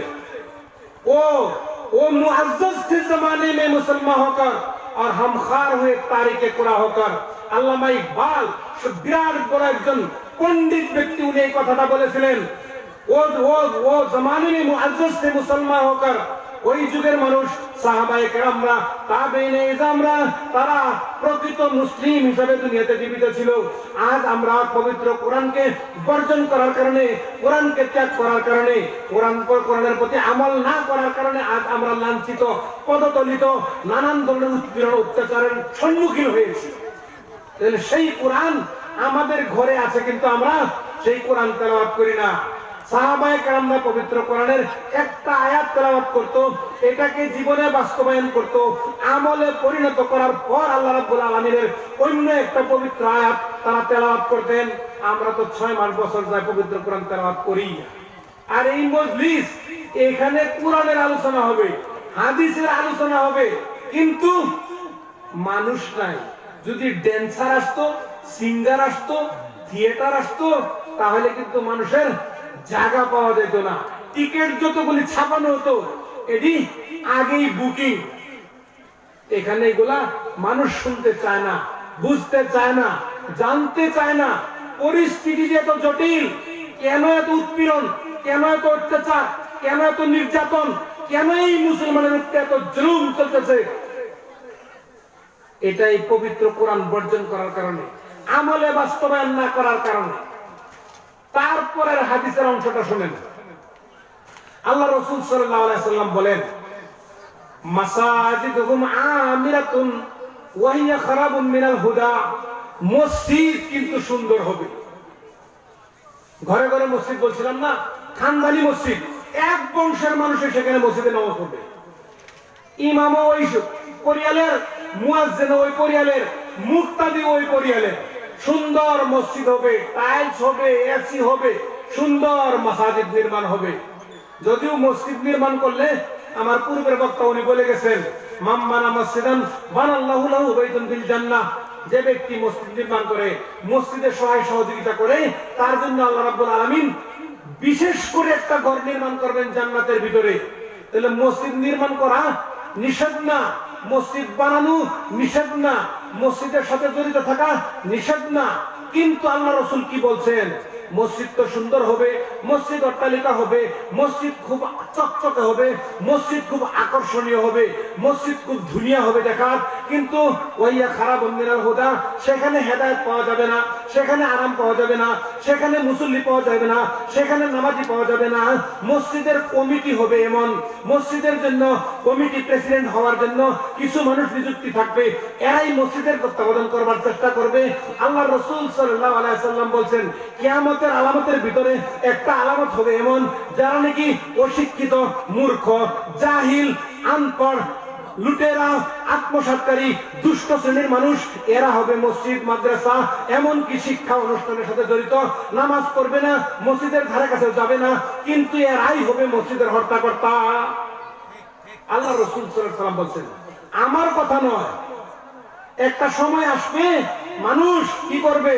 ও মুআজ্জাজ थे जमाने में मुसलमान होकर और हम खार हुए तारीखे कुरा होकर। আল্লামা ইকবাল বিরাট বড় একজন পণ্ডিত ব্যক্তি, উনি এই কথাটা বলেছিলেন। ও जमाने में मुआज्जज थे मुसलमान होकर, ওই যুগের মানুষ সাহাবায়ে কেরামরা, তাবেঈনে ইজমরা, তারা প্রকৃত মুসলিম হিসেবে দুনিয়াতে জীবিত ছিল। আজ আমরা পবিত্র কোরআনকে বর্জন করার কারণে, কোরআনকে ত্যাগ করার কারণে, কোরআনের প্রতি আমল না করার কারণে আজ আমরা লাঞ্ছিত, পদতলিত, নানান ধরনের উৎপীড়ন অত্যাচারের সম্মুখীন হয়েছি। তাহলে সেই কোরআন আমাদের ঘরে আছে, কিন্তু আমরা সেই কোরআন তেলাওয়াত করি না। সাহাবায়ে কেরামরা পবিত্র কোরআনের একটা আয়াত তেলাওয়াত করত, এটাকে জীবনে বাস্তবায়ন করত, আমলে পরিণত করার পর আল্লাহ রাব্বুল আলামিনের অন্য একটা পবিত্র আয়াত তারা তেলাওয়াত করতেন। আমরা তো 6 মাস বছর যায় পবিত্র কোরআন তেলাওয়াত করি। আর এই মজলিস, এখানে কোরআনের আলোচনা হবে, হাদিসের আলোচনা হবে, কিন্তু মানুষ নাই। যদি ড্যান্সার আসতো, সিঙ্গার আসতো, থিয়েটার আসতো, তাহলে কিন্তু মানুষের জায়গা পাওয়া যেত না। টিকিট যতগুলি ছাপানো হতো, এটি আগেই বুকিং। এখানে এগুলা মানুষ শুনতে চায় না, বুঝতে চায় না, জানতে চায় না। পরিস্থিতি যে এত জটিল, কেন এত উৎপীড়ন, কেন এত অত্যাচার, কেন এত নির্যাতন, কেন এই মুসলমানের উপরে এত জুলুম চলতেছে, এটাই পবিত্র কোরআন বর্জন করার কারণে, আমলে বাস্তবায়ন না করার কারণে। তারপরের হাদিসের অংশটা শুনেন। আল্লাহ রাসূল সাল্লাল্লাহু আলাইহি সাল্লাম বলেন, মাসাজিদুহুম আমিরাতুন ওয়া হিয়া খারাবুন মিনাল হুদা। মসজিদ কিন্তু সুন্দর হবে। ঘরে ঘরে মসজিদ বলছিলাম না, খানদানি মসজিদ, এক বংশের মানুষ সেখানে মসজিদে নামাজ পড়বে। ইমামও ওই পরিয়ালের, মুয়াজ্জিন ওই পরিয়ালের, মুক্তাদি ওই পরিয়ালের। সুন্দর মসজিদ হবে, টাইলস হবে, এসি হবে, সুন্দর মাসাজিদ নির্মাণ হবে। যদিও মসজিদ নির্মাণ করলে, আমার পূর্বের বক্তা উনি বলে গেছেন, মাম্মানা মসজিদান বানাল্লাহু লাহু বাইতুন ফিল জান্নাহ। যে ব্যক্তি মসজিদ নির্মাণ করে, মসজিদের সহায় সহযোগিতা করে, তার জন্য আল্লাহ রাব্বুল আলামিন বিশেষ করে একটা ঘর নির্মাণ করবেন জান্নাতের ভিতরে। তাহলে মসজিদ নির্মাণ করা নিষেধ না, মসজিদ বানানো নিষেধ না, মসজিদের সাথে জড়িত থাকা নিষেধ না। কিন্তু আল্লাহ রাসূল কি বলছেন? মসজিদ তো সুন্দর হবে, মসজিদ অট্টালিকা হবে, মসজিদ খুব চকচকে হবে, মসজিদ খুব আকর্ষণীয় হবে, মসজিদ খুব ধুনিয়া হবে দেখার, কিন্তু ওয়াইয়া খারাবুন মিনাল হুদা, সেখানে হেদায়েত পাওয়া যাবে না, সেখানে আরাম পাওয়া যাবে না, সেখানে মুসল্লি পাওয়া যাবে না, সেখানে নামাজি পাওয়া যাবে না। মসজিদের কমিটি হবে এমন, মসজিদের জন্য কমিটি প্রেসিডেন্ট হওয়ার জন্য কিছু মানুষ নিযুক্তি থাকবে, এরাই মসজিদের তত্ত্বাবধান করবার চেষ্টা করবে। আল্লাহ রাসূল সাল্লাল্লাহু আলাইহি সাল্লাম বলছেন, কিয়ামতের আলামতের ভিতরে একটা আলামত হবে এমন, যারা নাকি অশিক্ষিত, মূর্খ, জাহিল, আনপড়, লুটেরা, আত্মসাৎকারী, দুষ্ট শ্রেণীর মানুষ, এরা হবে মসজিদ, মাদ্রাসা, এমনকি শিক্ষা অনুষ্ঠানের সাথে জড়িত, নামাজ পড়বে না, মসজিদের ধারে কাছে যাবে না, কিন্তু এরাই হবে মসজিদের হর্তাকর্তা। আল্লাহ রাসূল সাল্লাল্লাহু আলাইহি ওয়াসাল্লাম বলছেন, আমার কথা নয়, একটা সময় আসবে মানুষ কি করবে?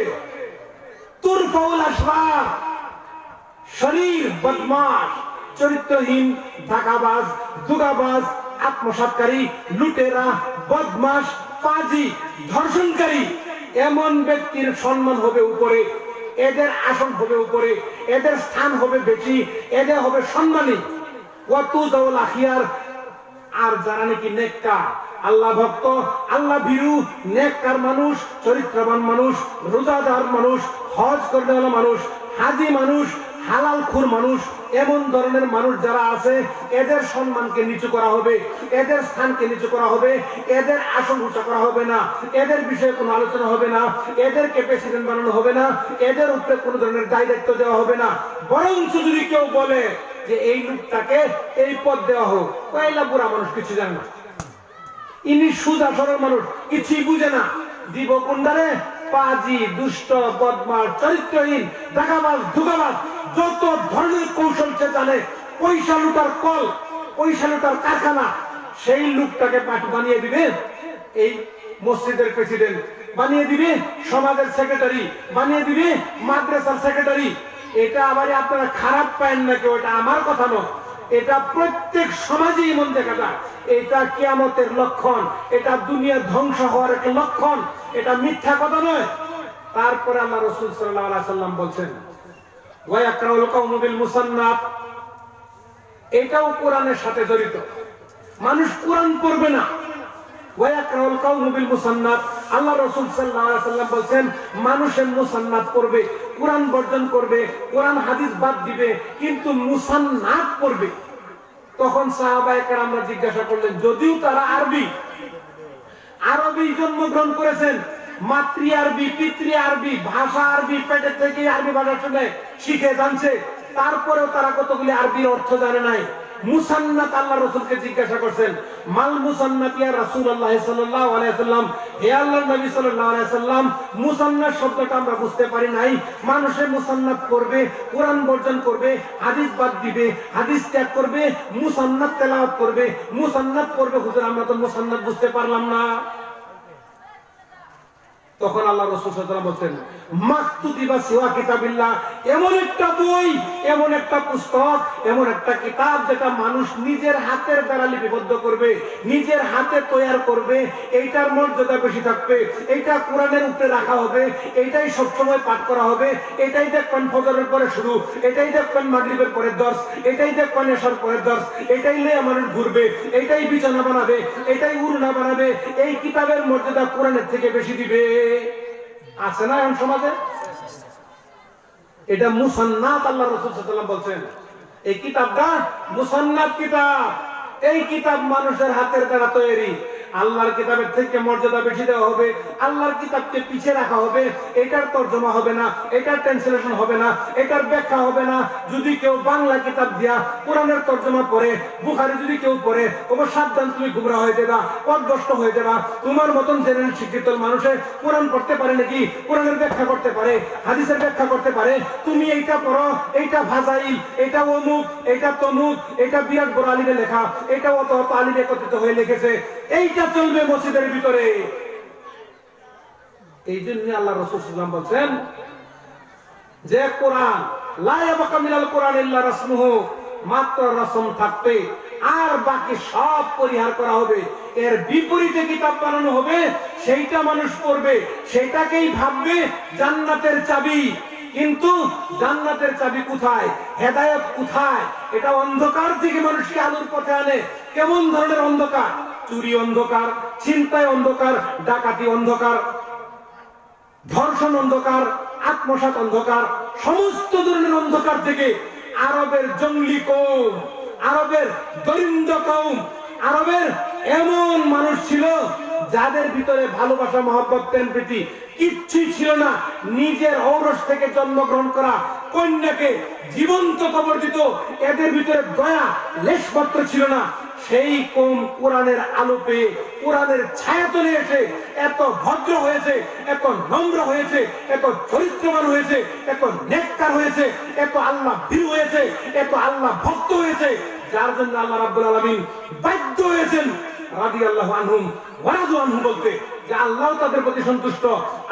তুরফাউল আসরার, শরীর বদমাশ, চরিত্রহীন, ধাকাবাজ, দুগাবাজ, আত্মসাৎকারী, লুটেরা, বদমাশ, পাজি, ধর্ষণকারী, এমন ব্যক্তির সম্মান হবে উপরে, এদের আসন হবে উপরে, এদের স্থান হবে বেশি, এদের হবে সম্মানী। ওয়াতুজাউল আখিয়ার, আর যারা নাকি নেককার, আল্লাহ ভক্ত, আল্লাহ ভীরু, নেককার মানুষ, চরিত্রবান মানুষ, রোজাদার মানুষ, হজ করতে ওয়ালা মানুষ, হাজি মানুষ, হালাল খুর মানুষ, এমন ধরনের মানুষ যারা আছে, এদের সম্মানকে নিচু করা হবে, এদের স্থানকে নিচু করা হবে, এদের আসন উঁচা করা হবে না, এদের বিষয়ে কোনো আলোচনা হবে না, এদেরকে প্রেসিডেন্ট বানানো হবে না, এদের উপরে কোনো ধরনের দায়িত্ব দেওয়া হবে না। বরঞ্চ যদি কেউ বলে যে এই লোকটাকে এই পদ দেওয়া হোক, কয়লা বুড়া মানুষ, কিছু জানে না, ইনি সুদা সরল মানুষ, কিছুই বুঝে না, দিব কোনদারে? পাজি, দুষ্ট, বদমাশ, চরিত্রহীন, দাগাবাজ, ধোঁকাবাজ, যত ধরনের কৌশল সে জানে, পয়সা লুটার কল, পয়সা লুটার কারখানা, সেই লোকটাকে বানিয়ে দিবে এই মসজিদের প্রেসিডেন্ট, বানিয়ে দিবে সমাজের সেক্রেটারি, বানিয়ে দিবে মাদ্রাসার সেক্রেটারি। এটা আবার আপনারা খারাপ পায়েন না কেউ, এটা আমার কথা নয়, এটা প্রত্যেক সমাজে এমন দেখা যায়। এটা কিয়ামতের লক্ষণ, এটা দুনিয়া ধ্বংস হওয়ার একটা লক্ষণ, এটা মিথ্যা কথা নয়। তারপরে আল্লাহ রাসূল সাল্লাল্লাহু আলাইহি সাল্লাম বলছেন, ওয়া ইয়াকরাউল কওমু বিল মুসান্নাফ, এটাও কোরআনের সাথে জড়িত। মানুষ কোরআন পড়বে না। আল্লাহ রাসূল সাল্লাল্লাহু আলাইহি ওয়াসাল্লাম বলেন মানুষের মুসান্নাত পড়বে, কোরআন বর্জন করবে, কোরআন হাদিস বাদ দিবে, কিন্তু মুসান্নাত পড়বে। তখন সাহাবায়ে কেরামরা জিজ্ঞাসা করলেন, যদিও তারা আরবি জন্মগ্রহণ করেছেন, মাতৃ আরবি, পিতৃ আরবি, ভাষা আরবি, পেটের থেকে আরবি ভাষা শুনে শিখে জানছে, তারপরেও তারা কতগুলি আরবির অর্থ জানে নাই। মুসান্নাত আল্লাহ রাসূলকে জিজ্ঞাসা করছেন, মাল মুসান্নাত ইয়া রাসূলুল্লাহ সাল্লাল্লাহু আলাইহি ওয়াসাল্লাম, হে আল্লাহর নবী সাল্লাল্লাহু আলাইহি ওয়াসাল্লাম, মুসান্নাত শব্দটা আমরা বুঝতে পারি নাই। মানুষে মুসান্নাত করবে, কোরআন বর্জন করবে, হাদিস বাদ দিবে, হাদিস ত্যাগ করবে, মুসান্নাত তেলাওয়াত করবে, মুসান্নাত পড়বে। হুজুর আমরা তো মুসান্নাত বুঝতে পারলাম না। তখন আল্লাহ রাসূল সাল্লাল্লাহু আলাইহি ওয়াসাল্লাম বলেন, মাকতুবা সিওয়া কিতাবিল্লাহ, এমন একটা বই, এমন একটা পুস্তক, এমন একটা কিতাব যেটা মানুষ নিজের হাতের দ্বারা লিপিবদ্ধ করবে, নিজের হাতে তৈরি করবে, এইটার মর্যাদা বেশি থাকবে, এইটা কোরআনের উপরে রাখা হবে, এইটাই সবসময় পাঠ করা হবে, এটাই দেখবেন ফজরের পরে শুরু, এটাই দেখবেন মাগরিবের পরে দর্স, এটাই দেখবেন এশার পরে দর্স, এটাই নিয়ে মানুষ ঘুরবে, এটাই বিছানা বানাবে, এটাই উড়না বানাবে। এই কিতাবের মর্যাদা কোরআনের থেকে বেশি দিবে। আছে না এখন সমাজে? এটা মুসান্নাত আল্লাহ রাসূল সাল্লাল্লাহু আলাইহি ওয়াসাল্লাম বলেন, এই কিতাবটা মুসান্নাত কিতাব। এই কিতাব মানুষের হাতের দ্বারা তৈরি। আল্লাহর কিতাবের থেকে মর্যাদা বেশি দেওয়া হবে, আল্লাহর কিতাবকে পিছিয়ে রাখা হবে, এটার তরজমা হবে না, এটার ট্রান্সলেশন হবে না, এটার ব্যাখ্যা হবে না। যদি কেউ বাংলা কিতাব দিয়া কোরআনের তরজমা পড়ে, বুখারী যদি কেউ পড়ে, তোমার সাবধান, তুমি গুমরা হয়ে যাবা, পথভ্রষ্ট হয়ে যাবা। তোমার মতন জেনারেল শিক্ষিত মানুষে কোরআন পড়তে পারে নাকি? কোরআনের ব্যাখ্যা করতে পারে, হাদিসের ব্যাখ্যা করতে পারে। তুমি এইটা পড়ো, এইটা ফাজাইল, এটা অমুক, এটা তমুক, এটা বিরাট বড় আলিমে লেখা, এটা অত আলিম একত্রিত হয়ে লিখেছে, এইটা চলবে মসজিদের ভিতরে। এই জন্য আল্লাহ রাসূল সাল্লাল্লাহু আলাইহি ওয়াসাল্লাম বলেন যে কোরআন লা ইয়াবকা মিনাল কোরআন ইল্লা রাসমুহু, মাত্র রসম থাকবে আর বাকি সব পরিহার করা হবে। এর বিপরীতে কিতাব বানানো হবে, সেইটা মানুষ পড়বে, সেটাকেই ভাববে জান্নাতের চাবি। কিন্তু জান্নাতের চাবি কোথায়? হেদায়েত কোথায়? এটা অন্ধকার থেকে মানুষকে আলোর পথে আনে। কেমন ধরনের অন্ধকার? চুরি অন্ধকার, ছিনতাই অন্ধকার, ডাকাতি অন্ধকার, ধর্ষণ অন্ধকার, আত্মসাৎ অন্ধকার, সমস্ত ধরনের অন্ধকার থেকে আরবের জঙ্গলি কওম, আরবের দরিদ্র কওম, আরবের এমন মানুষ ছিল যাদের ভিতরে ভালোবাসা, মহব্বত, প্রেম প্রীতি কিচ্ছুই ছিল না। নিজের ঔরস থেকে জন্মগ্রহণ করা কন্যাকে জীবন্ত কবর দিত, এদের ভিতরে দয়া লেশমাত্র ছিল না। সেই কওম কোরআনের আলো পেয়ে, কোরআনের ছায়াতলে এসে এত ভদ্র হয়েছে, এত নম্র হয়েছে, এত চরিত্রবান হয়েছে, এত নেককার হয়েছে, এত আল্লাহ ভীরু হয়েছে, এত আল্লাহ ভক্ত হয়েছে, যার জন্য আল্লাহ রাব্বুল আলামিন বাধ্য হয়েছেন রাদিয়াল্লাহু আনহুম ওয়া রাদু আনহু বলতে, যে আল্লাহ তাদের প্রতি সন্তুষ্ট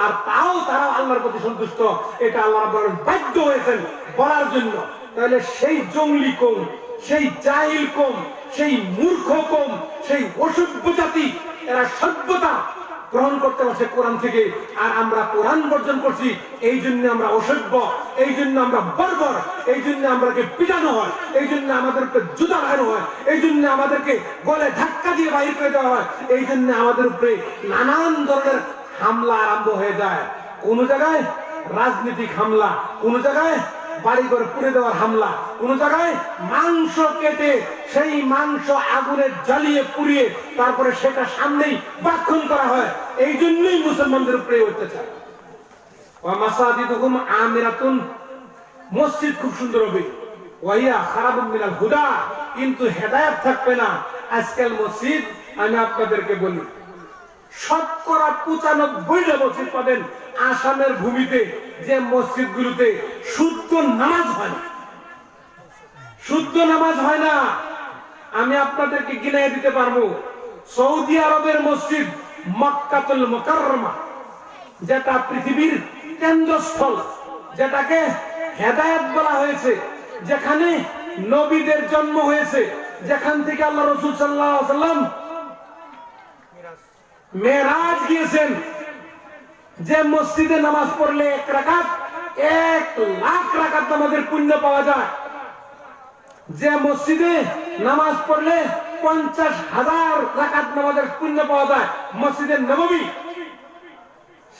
আর তাও তারা আল্লাহর প্রতি সন্তুষ্ট। এটা আল্লাহ রাব্বুল আলামিন বাধ্য হয়েছেন বলার জন্য। তাহলে সেই জঙ্গলি কওম, সেই জাহিল কওম, সেই মূর্খ কওম, সেই অসভ্য জাতি, এরা সভ্যতা গ্রহণ করতে পারছে কোরআন থেকে, আর আমরা কোরআন বর্জন করছি। এই জন্য আমরা অসভ্য, এই জন্য আমরা বর্বর, এই জন্য আমাদেরকে পিটানো হয়, এই জন্য আমাদেরকে জুতা লাগানো হয়, এই জন্য আমাদেরকে গলে ধাক্কা দিয়ে বাহির করে দেওয়া হয়, এই জন্য আমাদের উপরে নানান ধরনের হামলা আরম্ভ হয়ে যায়। কোন জায়গায় রাজনৈতিক হামলা, কোন জায়গায় বাড়িঘর পুড়ে দেওয়ার হামলা, কোন জায়গায় মাংস কেটে সেই মাংস আগুনে জ্বালিয়ে পুড়িয়ে তারপরে সেটা সামনেই ভক্ষণ করা হয়। এই জন্যই মুসলমানদের উপরে অত্যাচার। ওয়া মাসাজিদুহুম আমিরাতুন, মসজিদ খুব সুন্দর হবে, ওয়াইয়া খারাবুম মিনাল হুদা, কিন্তু হেদায়েত থাকবে না। আজকাল মসজিদ, আমি আপনাদেরকে বলি, শতকরা 95টা মসজিদ পাবেন আসামের ভূমিতে, যে মসজিদগুলোতে শুদ্ধ নামাজ হয় না, শুদ্ধ নামাজ হয় না। আমি আপনাদেরকে গিনায় দিতে পারবো। সৌদি আরবের মসজিদ মক্কাতুল মুকাররমা, যেটা পৃথিবীর কেন্দ্রস্থল, যেটাকে হেদায়েত বলা হয়েছে, যেখানে নবীদের জন্ম হয়েছে, যেখান থেকে আল্লাহ রাসূল সাল্লাল্লাহু আলাইহি ওয়াসাল্লাম মেরাজ গিয়েছেন, যে মসজিদে নামাজ পড়লে 1 রাকাত 1,00,000 রাকাত নামাজের পুণ্য পাওয়া যায়, যে মসজিদে নামাজ পড়লে 50,000 রাকাত নামাজের পুণ্য পাওয়া যায় মসজিদে নববী।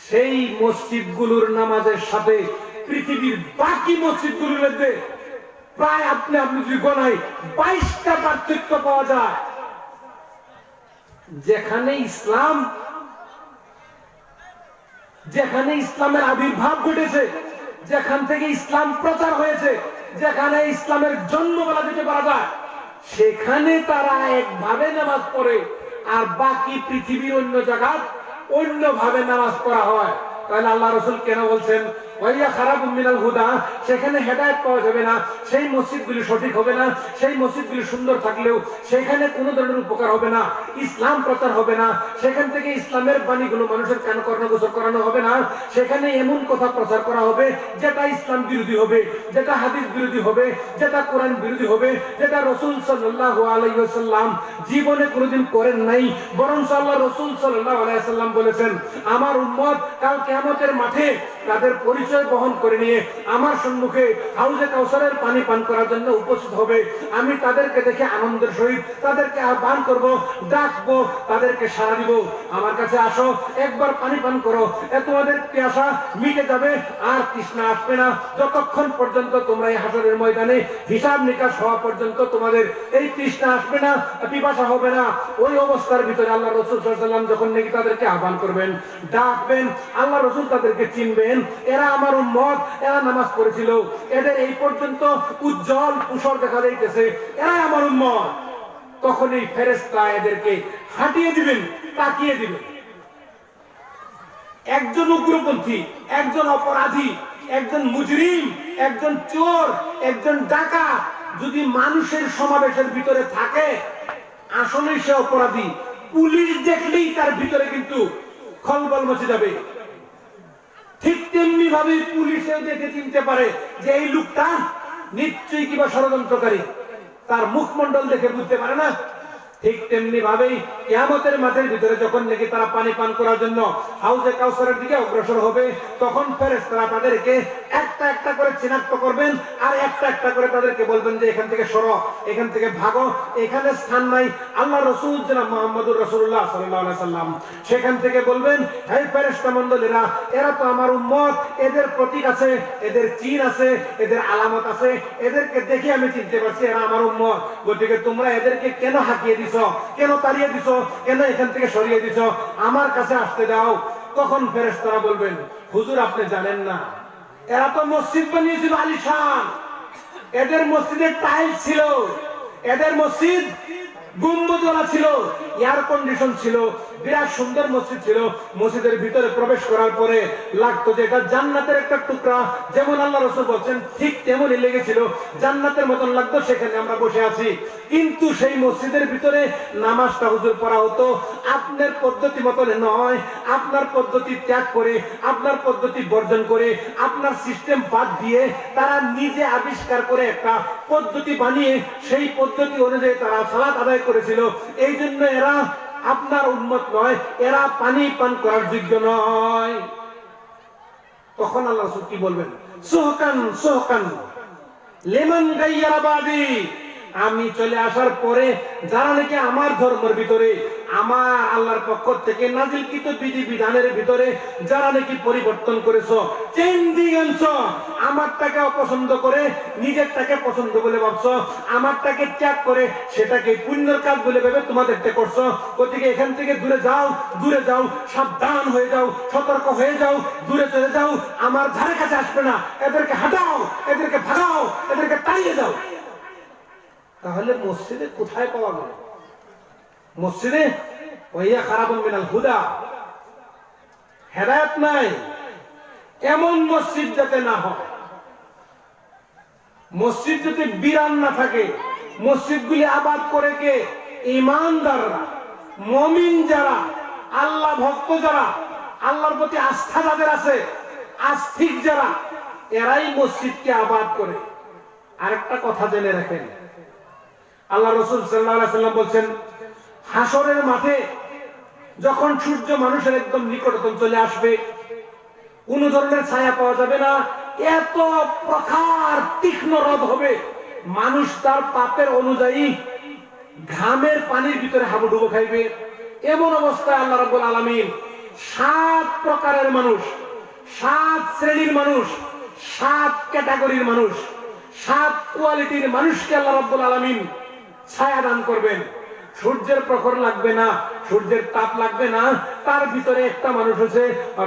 সেই মসজিদগুলোর নামাজের সাথে পৃথিবীর বাকি মসজিদগুলোর মধ্যে প্রায় আপনি যদি গণাই 22টা পার্থক্য পাওয়া যায়। যেখানে ইসলামের আবির্ভাব ঘটেছে, যেখান থেকে ইসলাম প্রচার হয়েছে, যেখানে ইসলামের জন্ম বলা যেতে পারা যায়, সেখানে তারা একভাবে নামাজ পড়ে, আর বাকি পৃথিবীর অন্য জায়গায় অন্যভাবে নামাজ পড়া হয়। তাহলে আল্লাহ রাসূল কেন বলছেন ওয়াইয়া খারাবুম মিনাল হুদা, সেখানে হেদায়েত পাওয়া যাবে না, সেই মসজিদগুলি সঠিক হবে না, সেই মসজিদগুলি সুন্দর থাকলেও সেখানে কোনো ধরনের উপকার হবে না, ইসলাম প্রচার হবে না, সেখান থেকে ইসলামের বাণীগুলো মানুষের কান কর্ণগোচর করানো হবে না, সেখানে এমন কথা প্রচার করা হবে যেটা ইসলাম বিরোধী হবে, যেটা হাদিস বিরোধী হবে, যেটা কোরআন বিরোধী হবে, যেটা রাসূল সাল্লাল্লাহু আলাইহি ওয়াসাল্লাম জীবনে কোনোদিন করেন নাই। বরং আল্লাহ রাসূল সাল্লাল্লাহু আলাইহি ওয়াসাল্লাম বলেছেন, আমার উম্মত কাল কিয়ামতের মাঠে তাদের পরিচয় বহন করে নিয়ে আমার সম্মুখে হাউজে কাউসারের পানি পান করার জন্য উপস্থিত হবে। আমি তাদেরকে দেখে আনন্দের সহিত তাদেরকে আহ্বান করব, ডাকবো, তাদেরকে সাড়া দিব, আমার কাছে আসো, একবার পানি পান করো, তোমাদের পিয়াসা মিটে যাবে, আর তৃষ্ণা আসবে না। যতক্ষণ পর্যন্ত তোমরা এই হাসরের ময়দানে হিসাব নিকাশ হওয়া পর্যন্ত তোমাদের এই তৃষ্ণা আসবে না, পিপাসা হবে না। ওই অবস্থার ভিতরে আল্লাহ রাসূল সাল্লাল্লাহু আলাইহি ওয়াসাল্লাম যখন নাকি তাদেরকে আহ্বান করবেন, ডাকবেন, আল্লাহ রাসূল তাদেরকে চিনবেন, এরা আমার উম্মত, এরা নামাজ পড়েছিল, এদের এই পর্যন্ত উজ্জ্বল কুশল দেখা যাইতেছে, এরা আমার উম্মত। তখনই ফেরেশতা এদেরকে হাঁটিয়ে দিবেন, তাকিয়ে দিবেন। একজন উগ্রপন্থী, একজন অপরাধী, একজন মুজরিম, একজন চোর, একজন ডাকাত যদি মানুষের সমাবেশের ভিতরে থাকে, আসলে সে অপরাধী। পুলিশ দেখলেই তার ভিতরে কিন্তু খলবল মচে যাবে। ঠিক তেমনি ভাবে পুলিশেও দেখে চিনতে পারে যে এই লোকটা নিশ্চয়ই কিংবা ষড়যন্ত্রকারী, তার মুখমণ্ডল দেখে বুঝতে পারে না। ঠিক তেমনি ভাবেই কিয়ামতের মাঠের ভিতরে যখন নাকি তারা পানি পান করার জন্য হাউজে কাউসারের দিকে অগ্রসর হবে, তখন ফেরেশতারা তাদেরকে একটা একটা করে চিনাক্ত করবেন, আর একটা একটা করে তাদেরকে বলবেন যে এখান থেকে সরো, এখান থেকে ভাগো, এখানে স্থান নাই। আল্লাহ রাসূল জনাব মুহাম্মদুর রাসূলুল্লাহ সাল্লাল্লাহু আলাইহি সাল্লাম সেখান থেকে বলবেন, হে ফেরেশতা মণ্ডলীরা, এরা তো আমার উম্মত, এদের প্রতীক আছে, এদের চিহ্ন আছে, এদের আলামত আছে, এদেরকে দেখে আমি চিনতে পারছি এরা আমার উম্মত। গতিকে তোমরা এদেরকে কেন হাঁকিয়ে দিছো, কেন তাড়িয়ে দিছো, কেন এখান থেকে সরিয়ে দিছো, আমার কাছে আসতে দাও। তখন ফেরেশতারা বলবেন, হুজুর আপনি জানেন না, এরা তো মসজিদ বানিয়েছিল আলিশান, এদের মসজিদের টাইলস ছিল, এদের মসজিদ গম্বুজওয়ালা ছিল, এয়ার কন্ডিশন ছিল, বিরাট সুন্দর মসজিদ ছিল। মসজিদের ভিতরে প্রবেশ করার পরে লাগতো যে এটা জান্নাতের একটা টুকরা, যেমন আল্লাহ রাসূল বলেন ঠিক তেমনই লেগেছিল, জান্নাতের মতন লাগতো, সেখানে আমরা বসে আছি। কিন্তু সেই মসজিদের ভিতরে নামাজটা হুজুর পড়া হতো আপনার পদ্ধতি মতন নয়, আপনার পদ্ধতি ত্যাগ করে, আপনার পদ্ধতি বর্জন করে, আপনার সিস্টেম বাদ দিয়ে তারা নিজে আবিষ্কার করে একটা পদ্ধতি বানিয়ে সেই পদ্ধতি অনুযায়ী তারা সালাত আদায় করেছিল। এই জন্য এরা আপনার উম্মত নয়, এরা পানি পান করার যোগ্য নয়। তখন আল্লাহ রাসূল কি বলবেন? সুহকান সুহকান লিমান গায়্যারা বাদি, আমি চলে আসার পরে যারা নাকি আমার ধর্মের ভিতরে, আমার আল্লাহর পক্ষ থেকে নাজিলকৃত বিধি বিধানের ভিতরে যারা নাকি পরিবর্তন করেছো, চেঞ্জিং আনছো, আমারটাকে অপছন্দ করে নিজেরটাকে পছন্দ বলে ভাবছো, আমারটাকে ত্যাগ করে সেটাকে পুণ্যের কাজ বলে ভেবে তোমাদেরটা করছো। গতিকে এখান থেকে দূরে যাও, দূরে যাও, সাবধান হয়ে যাও, সতর্ক হয়ে যাও, দূরে চলে যাও, আমার ধারে কাছে আসবে না, এদেরকে হাঁটাও, এদেরকে ভাগাও, এদেরকে তাড়িয়ে দাও। তাহলে মসজিদে কোথায় পাওয়া গেল? মসজিদে ওয়াইয়া খারাবুম মিনাল হুদা, হেদায়েত নাই। এমন মসজিদ যাতে না হয়, মসজিদ যাতে বিরান না থাকে, মসজিদগুলি আবাদ করে কে? ঈমানদাররা, মুমিন যারা, আল্লাহ ভক্ত যারা, আল্লাহর প্রতি আস্থা যাদের আছে, আস্তিক যারা, এরাই মসজিদকে আবাদ করে। আরেকটা কথা জেনে রাখেন, আল্লাহ রাসূল সাল্লাল্লাহু আলাইহি ওয়াসাল্লাম বলেন, হাসরের মাঠে যখন সূর্য মানুষের একদম নিকটতম চলে আসবে, কোন ধরনের ছায়া পাওয়া যাবে না, এত প্রখর তীক্ষ্ণ রোদ হবে, মানুষ তার পাপের অনুযায়ী ঘামের পানির ভিতরে হাবুডুবু খাইবে। এমন অবস্থায় আল্লাহ রাব্বুল আলামিন 7 প্রকারের মানুষ, 7 শ্রেণীর মানুষ, 7 ক্যাটাগরির মানুষ, 7 কোয়ালিটির মানুষকে আল্লাহ রাব্বুল আলামিন ছায়া দান করবেন। সূর্যের প্রখর লাগবে না, সূর্যের তাপ লাগবে না, তার ভিতরে একটা মানুষ হচ্ছে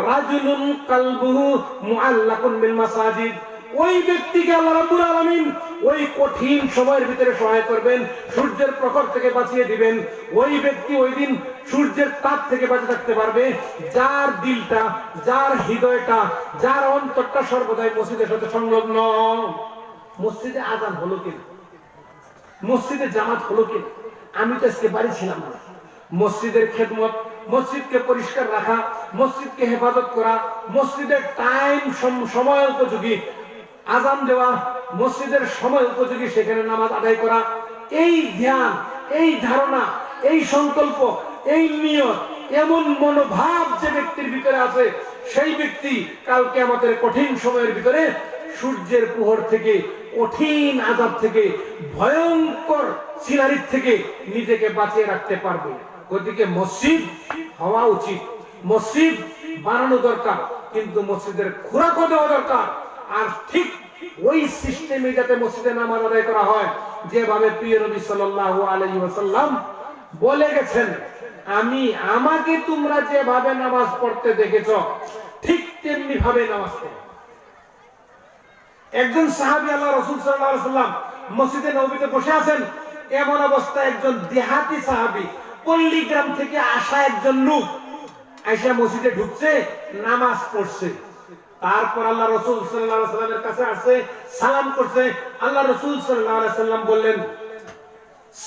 রাজুলুন কালবুহু মুআল্লাকুন বিল মাসাজিদ। ওই ব্যক্তিকে আল্লাহ রাব্বুল আলামিন ওই কঠিন সময়ের ভিতরে সহায় করবেন, সূর্যের প্রখর থেকে বাঁচিয়ে দিবেন। ওই ব্যক্তি ওই দিন সূর্যের তাপ থেকে বাঁচে থাকতে পারবে যার দিলটা, যার হৃদয়টা, যার অন্তরটা সর্বদাই মসজিদের সাথে সংলগ্ন। মসজিদে আযান হলো কি, মসজিদে জামাত হলো কি? আমি তো আজকে বাড়ি ছিলাম না। মসজিদের খেদমত, মসজিদকে পরিষ্কার রাখা, মসজিদকে হেফাজত করা, মসজিদের টাইম সময় উপযোগী আযান দেওয়া, মসজিদের সময় উপযোগী সেখানে নামাজ আদায় করা, এই ধ্যান, এই ধারণা, এই সংকল্প, এই নিয়ত, এমন মনোভাব যে ব্যক্তির ভিতরে আছে, সেই ব্যক্তি কাল কিয়ামতের কঠিন সময়ের ভিতরে সূর্যের প্রহর থেকে, কঠিন আযাব থেকে, ভয়ঙ্কর সিনারির থেকে নিজেকে বাঁচিয়ে রাখতে পারবে। গতিকে মসজিদ হওয়া উচিত, মসজিদ বানানো দরকার, কিন্তু মসজিদের খোরাকও দেওয়া দরকার। আর ঠিক ওই সিস্টেমে যাতে মসজিদে নামাজ আদায় করা হয় যেভাবে প্রিয় নবী সাল্লাল্লাহু আলাইহি ওয়াসাল্লাম বলে গেছেন, আমাকে তোমরা যেভাবে নামাজ পড়তে দেখেছো ঠিক তেমনি ভাবে নামাজ পড়ো। একজন সাহাবী আল্লাহ রাসূল সাল্লাল্লাহু আলাইহি ওয়াসাল্লাম মসজিদে নববীতে বসে আছেন। এমন অবস্থায় একজন দেহাতি সাহাবী, পল্লী গ্রাম থেকে আসা একজন লোক আয়েশা মসজিদে ঢুকছে, নামাজ পড়ছে। তারপর আল্লাহ রাসূল সাল্লাল্লাহু আলাইহি ওয়াসাল্লামের কাছে আসে, সালাম করছে। আল্লাহ রাসূল সাল্লাল্লাহু আলাইহি ওয়াসাল্লাম বললেন,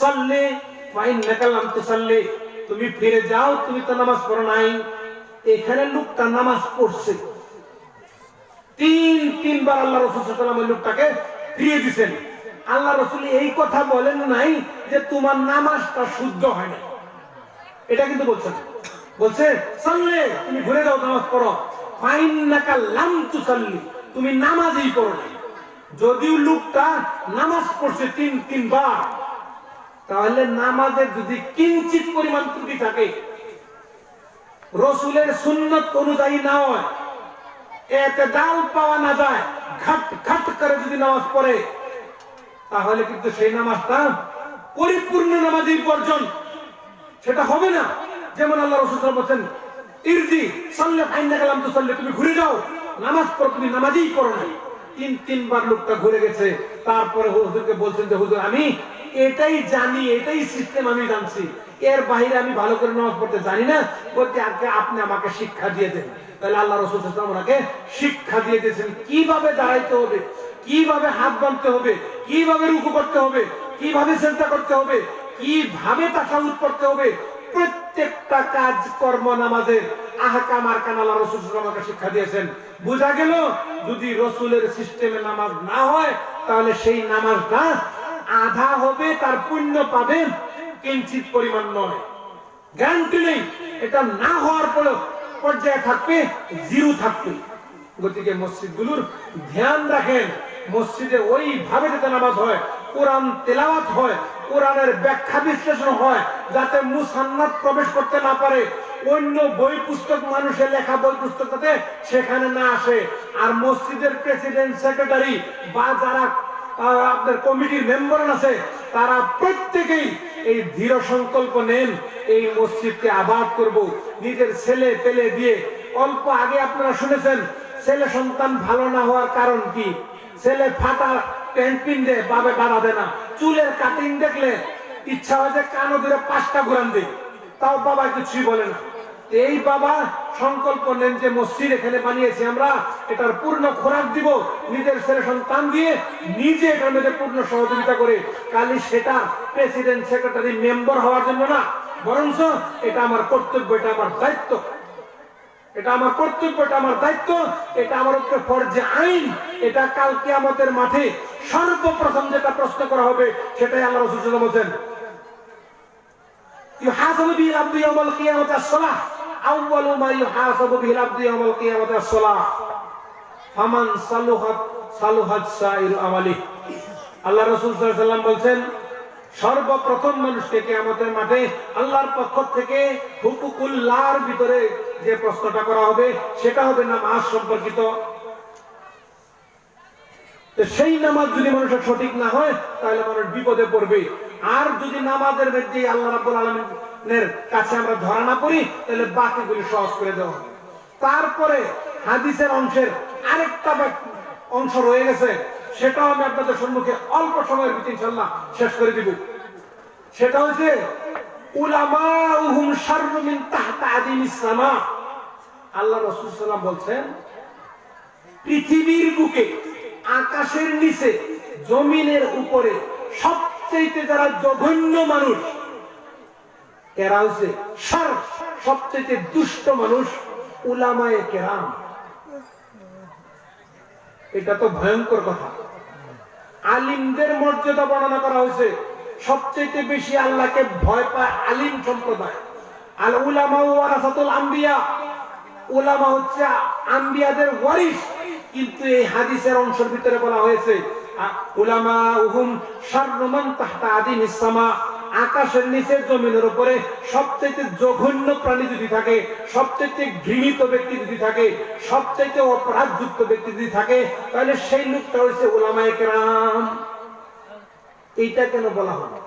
সাল্লি ফা ইন্নাকা লাম তুসাল্লি, তুমি ফিরে যাও, তুমি তো নামাজ পড়ো নাই। এখানে লোকটা নামাজ পড়ছে। তিনবার আল্লাহ রাসূল সাল্লাল্লাহু আলাইহি ওয়াসাল্লাম ওই লোকটাকে ফিরিয়ে দিয়েছেন। আল্লাহ রাসূল এই কথা বলেন নাই যে তোমার নামাজটা শুদ্ধ হয় না, এটা কিন্তু বলছেন। বলছে সাল্লি, তুমি ঘুরে যাও, নামাজ পড়ো। ফা ইন্নাকা লাম তুসাল্লি, তুমি নামাজই পড়ো না। যদিও লোকটা নামাজ পড়ছে তিনবার, তাহলে নামাজে যদি কিঞ্চিত পরিমাণ ত্রুটি থাকে, রাসূলের সুন্নাত অনুযায়ী না হয়, ইতিদাল পাওয়া না যায়, ঘাট ঘাট করে যদি নামাজ পড়ে, তাহলে কিন্তু সেই নামাজটা পরিপূর্ণ নামাজের বর্জন, সেটা হবে না। যেমন আল্লাহ রাসূল সাল্লাল্লাহু আলাইহি ওয়াসাল্লাম বলেছেন, ইরজি সাল্লি ফা ইন্নাকা লাম তুসাল্লি, তুমি ঘুরে যাও, নামাজ পড়ো, তুমি নামাজই পড়ো না। তিনবার লোকটা ঘুরে গেছে। তারপরে হুজুরকে বলছেন যে হুজুর, আমি এটাই জানি, এটাই সিস্টেম আমি জানছি, এর বাইরে আমি ভালো করে নামাজ পড়তে জানি না। বলতে আপনি আমাকে শিক্ষা দিয়ে দেন। তাহলে আল্লাহ রাসূল সাল্লাল্লাহু আলাইহি ওয়াসাল্লাম ওনাকে শিক্ষা দিয়ে দিয়েছেন কিভাবে দাঁড়াইতে হবে, কিভাবে হাত বাঁধতে হবে, কিভাবে রুকু করতে হবে, কিভাবে সিজদা করতে হবে, কিভাবে তাশাহুদ পড়তে হবে। প্রত্যেকটা কাজ কর্ম নামাজের আহকাম আরকান আল্লাহ রাসূল সাল্লাল্লাহু আলাইহি ওয়াসাল্লাম আমাকে শিক্ষা দিয়েছেন। বোঝা গেল যদি রাসূলের সিস্টেমে নামাজ না হয়, তাহলে সেই নামাজটা আধা হবে, তার পুণ্য পাবে কিঞ্চিত পরিমাণ নয়, গ্যারান্টি নেই। এটা না হওয়ার পর্যায়ে থাকবে, জিরো থাকবে। গতিকে মসজিদগুলোর ধ্যান রাখেন, মসজিদে ওইভাবে যাতে নামাজ হয়, কোরআন তেলাওয়াত হয়, কোরআনের ব্যাখ্যা বিশ্লেষণ হয়, যাতে মুসান্নাত প্রবেশ করতে না পারে, অন্য বই পুস্তক, মানুষের লেখা বই পুস্তক যাতে সেখানে না আসে। আর মসজিদের প্রেসিডেন্ট, সেক্রেটারি বা যারা আপনার কমিটির মেম্বার আছে, তারা প্রত্যেকেই এই দৃঢ় সংকল্প নেন, এই মসজিদকে আবাদ করব, নিজের ছেলে পেলে দিয়ে। অল্প আগে আপনারা শুনেছেন ছেলে সন্তান ভালো না হওয়ার কারণ কি? ছেলে ফাটা প্যান্ট পিনলে বাবে বাধা দেয় না, চুলের কাটিং দেখলে ইচ্ছা হয় যে কানো ধরে 5টা ঘুরান দেয়, তাও বাবা কিছুই বলে না। এই বাবা সংকল্প নেন যে মসজিদ এখানে বানিয়েছি আমরা, এটার পূর্ণ খোরাক দিব, নিজের ছেলে সন্তান দিয়ে নিজে এটার মধ্যে পূর্ণ সহযোগিতা করে। কালি সেটা প্রেসিডেন্ট, সেক্রেটারি, মেম্বার হওয়ার জন্য না, বরঞ্চ এটা আমার কর্তব্য, এটা আমার দায়িত্ব, এটা আমার কর্তব্য, এটা আমার দায়িত্ব, এটা আমার উপরে ফরজে আইন। এটা কাল কিয়ামতের মাঠে সর্বপ্রথম যেটা প্রশ্ন করা হবে, সেটাই আল্লাহ রাসূল সাল্লাল্লাহু আলাইহি ওয়াসাল্লাম বলেন, ইউহাসাবু বিল আবদু ইয়াওমাল কিয়ামাতি as-সালাহ, আউয়ালু মা ইউহাসাবু বিল আবদু ইয়াওমাল কিয়ামাতি as-সালাহ, ফামান সালুহাত সালুহাত সাইরু আমালি। আল্লাহ রাসূল সাল্লাল্লাহু আলাইহি ওয়াসাল্লাম বলেন, সর্বপ্রথম মানুষকে কিয়ামতের মাঠে আল্লাহর পক্ষ থেকে হুকুকুল্লাহর ভিতরে যে প্রশ্নটা করা হবে সেটা হবে নামাজ সম্পর্কিত। সেই নামাজ যদি মানুষের সঠিক না হয় তাহলে মানুষ বিপদে পড়বে। আর যদি নামাজের মধ্যে আল্লাহ রাব্বুল আলামিনের কাছে আমরা ধরা না পড়ি তাহলে বাকিগুলি সহজ করে দেওয়া হবে। তারপরে হাদিসের অংশের আরেকটা অংশ রয়ে গেছে, সেটাও আমি আপনাদের সম্মুখে অল্প সময়ের ভিতরে ইনশাআল্লাহ শেষ করে দিব। সেটা হচ্ছে উলামাউহুম শাররু মিন তাহতা আদিমিস সামা। আল্লাহ রাসূল সাল্লাল্লাহু আলাইহি ওয়াসাল্লাম বলছেন, পৃথিবীর বুকে, আকাশের নিচে, জমিনের উপরে সবচেয়ে যারা জঘন্য মানুষ, এরা হচ্ছে সবচেয়ে দুষ্ট মানুষ উলামায়ে কেরাম। এটা তো ভয়ঙ্কর কথা। আলিমদের মর্যাদা বর্ণনা করা হয়েছে, সবচেয়ে বেশি আল্লাহকে ভয় পায় আলিম সম্প্রদায়। আল উলামা ওয়ারাসাতুল আম্বিয়া, উলামা হচ্ছে আম্বিয়াদের ওয়ারিস। কিন্তু এই হাদিসের অংশের ভিতরে বলা হয়েছে উলামাউহুম শাররু মান তাহতা আদিমিস সামা, আকাশের নিচে, জমিনের উপরে সবচেয়ে জঘন্য প্রাণী যদি থাকে, সবচেয়ে ঘৃণিত ব্যক্তি যদি থাকে, সবচেয়ে অপরাধযুক্ত ব্যক্তি যদি থাকে, তাহলে সেই লোকটা হচ্ছে উলামায়ে কেরাম। এইটা কেন বলা হলো?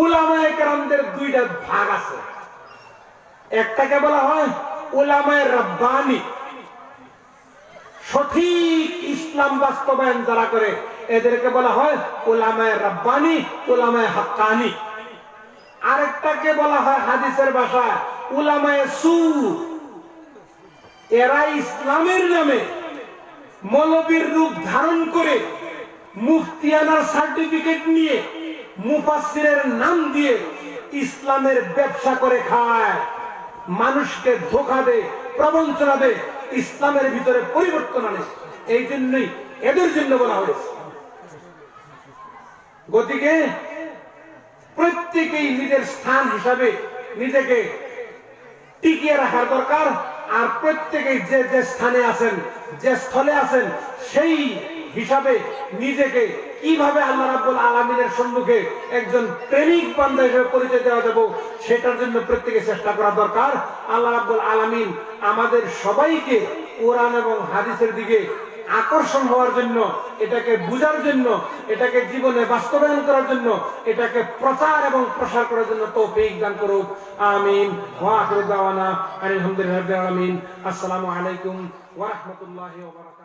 উলামায়ে কেরামদের দুইটা ভাগ আছে। একটাকে বলা হয় উলামায়ে রাব্বানী, সঠিক ইসলাম বাস্তবায়ন যারা করে এদেরকে বলা হয় উলামায়ে রাব্বানী, উলামায়ে হাক্কানী। আরেকটাকে বলা হয় হাদিসের ভাষায় উলামায়ে সু। এরা ইসলামের নামে মৌলবীর রূপ ধারণ করে মুফতিয়ানার সার্টিফিকেট নিয়ে মুফাসসিরের নাম দিয়ে ইসলামের ব্যবসা করে খায়, মানুষকে ধোঁকা দেয়, প্রবঞ্চনা দেয়, ইসলামের ভিতরে পরিবর্তন আনে। এই জন্যই এদের জন্য বলা হয়েছে। গতিকে প্রত্যেকেই নিজের স্থান হিসাবে নিজেকে টিকিয়ে রাখার দরকার। আর প্রত্যেকেই যে যে স্থানে আছেন, যে স্থলে আছেন, সেই হিসাবে নিজেকে কিভাবে আল্লাহ রাব্বুল আলামিনের সম্মুখে একজন প্রেমিক বান্দা হিসেবে পরিচয় দেওয়া যাব, সেটার জন্য প্রত্যেকে চেষ্টা করা দরকার। আল্লাহ রাব্বুল আলামিন আমাদের সবাইকে কোরআন এবং হাদিসের দিকে আকর্ষণ হওয়ার জন্য, এটাকে বুঝার জন্য, এটাকে জীবনে বাস্তবায়ন করার জন্য, এটাকে প্রচার এবং প্রসার করার জন্য তৌফিক দান করুক। আমিন। ওয়া আখিরু দাওয়ানা আলহামদুলিল্লাহি রাব্বিল আলামিন। আসসালামু আলাইকুম ওয়া রাহমাতুল্লাহি ওয়া বারাকাতুহু।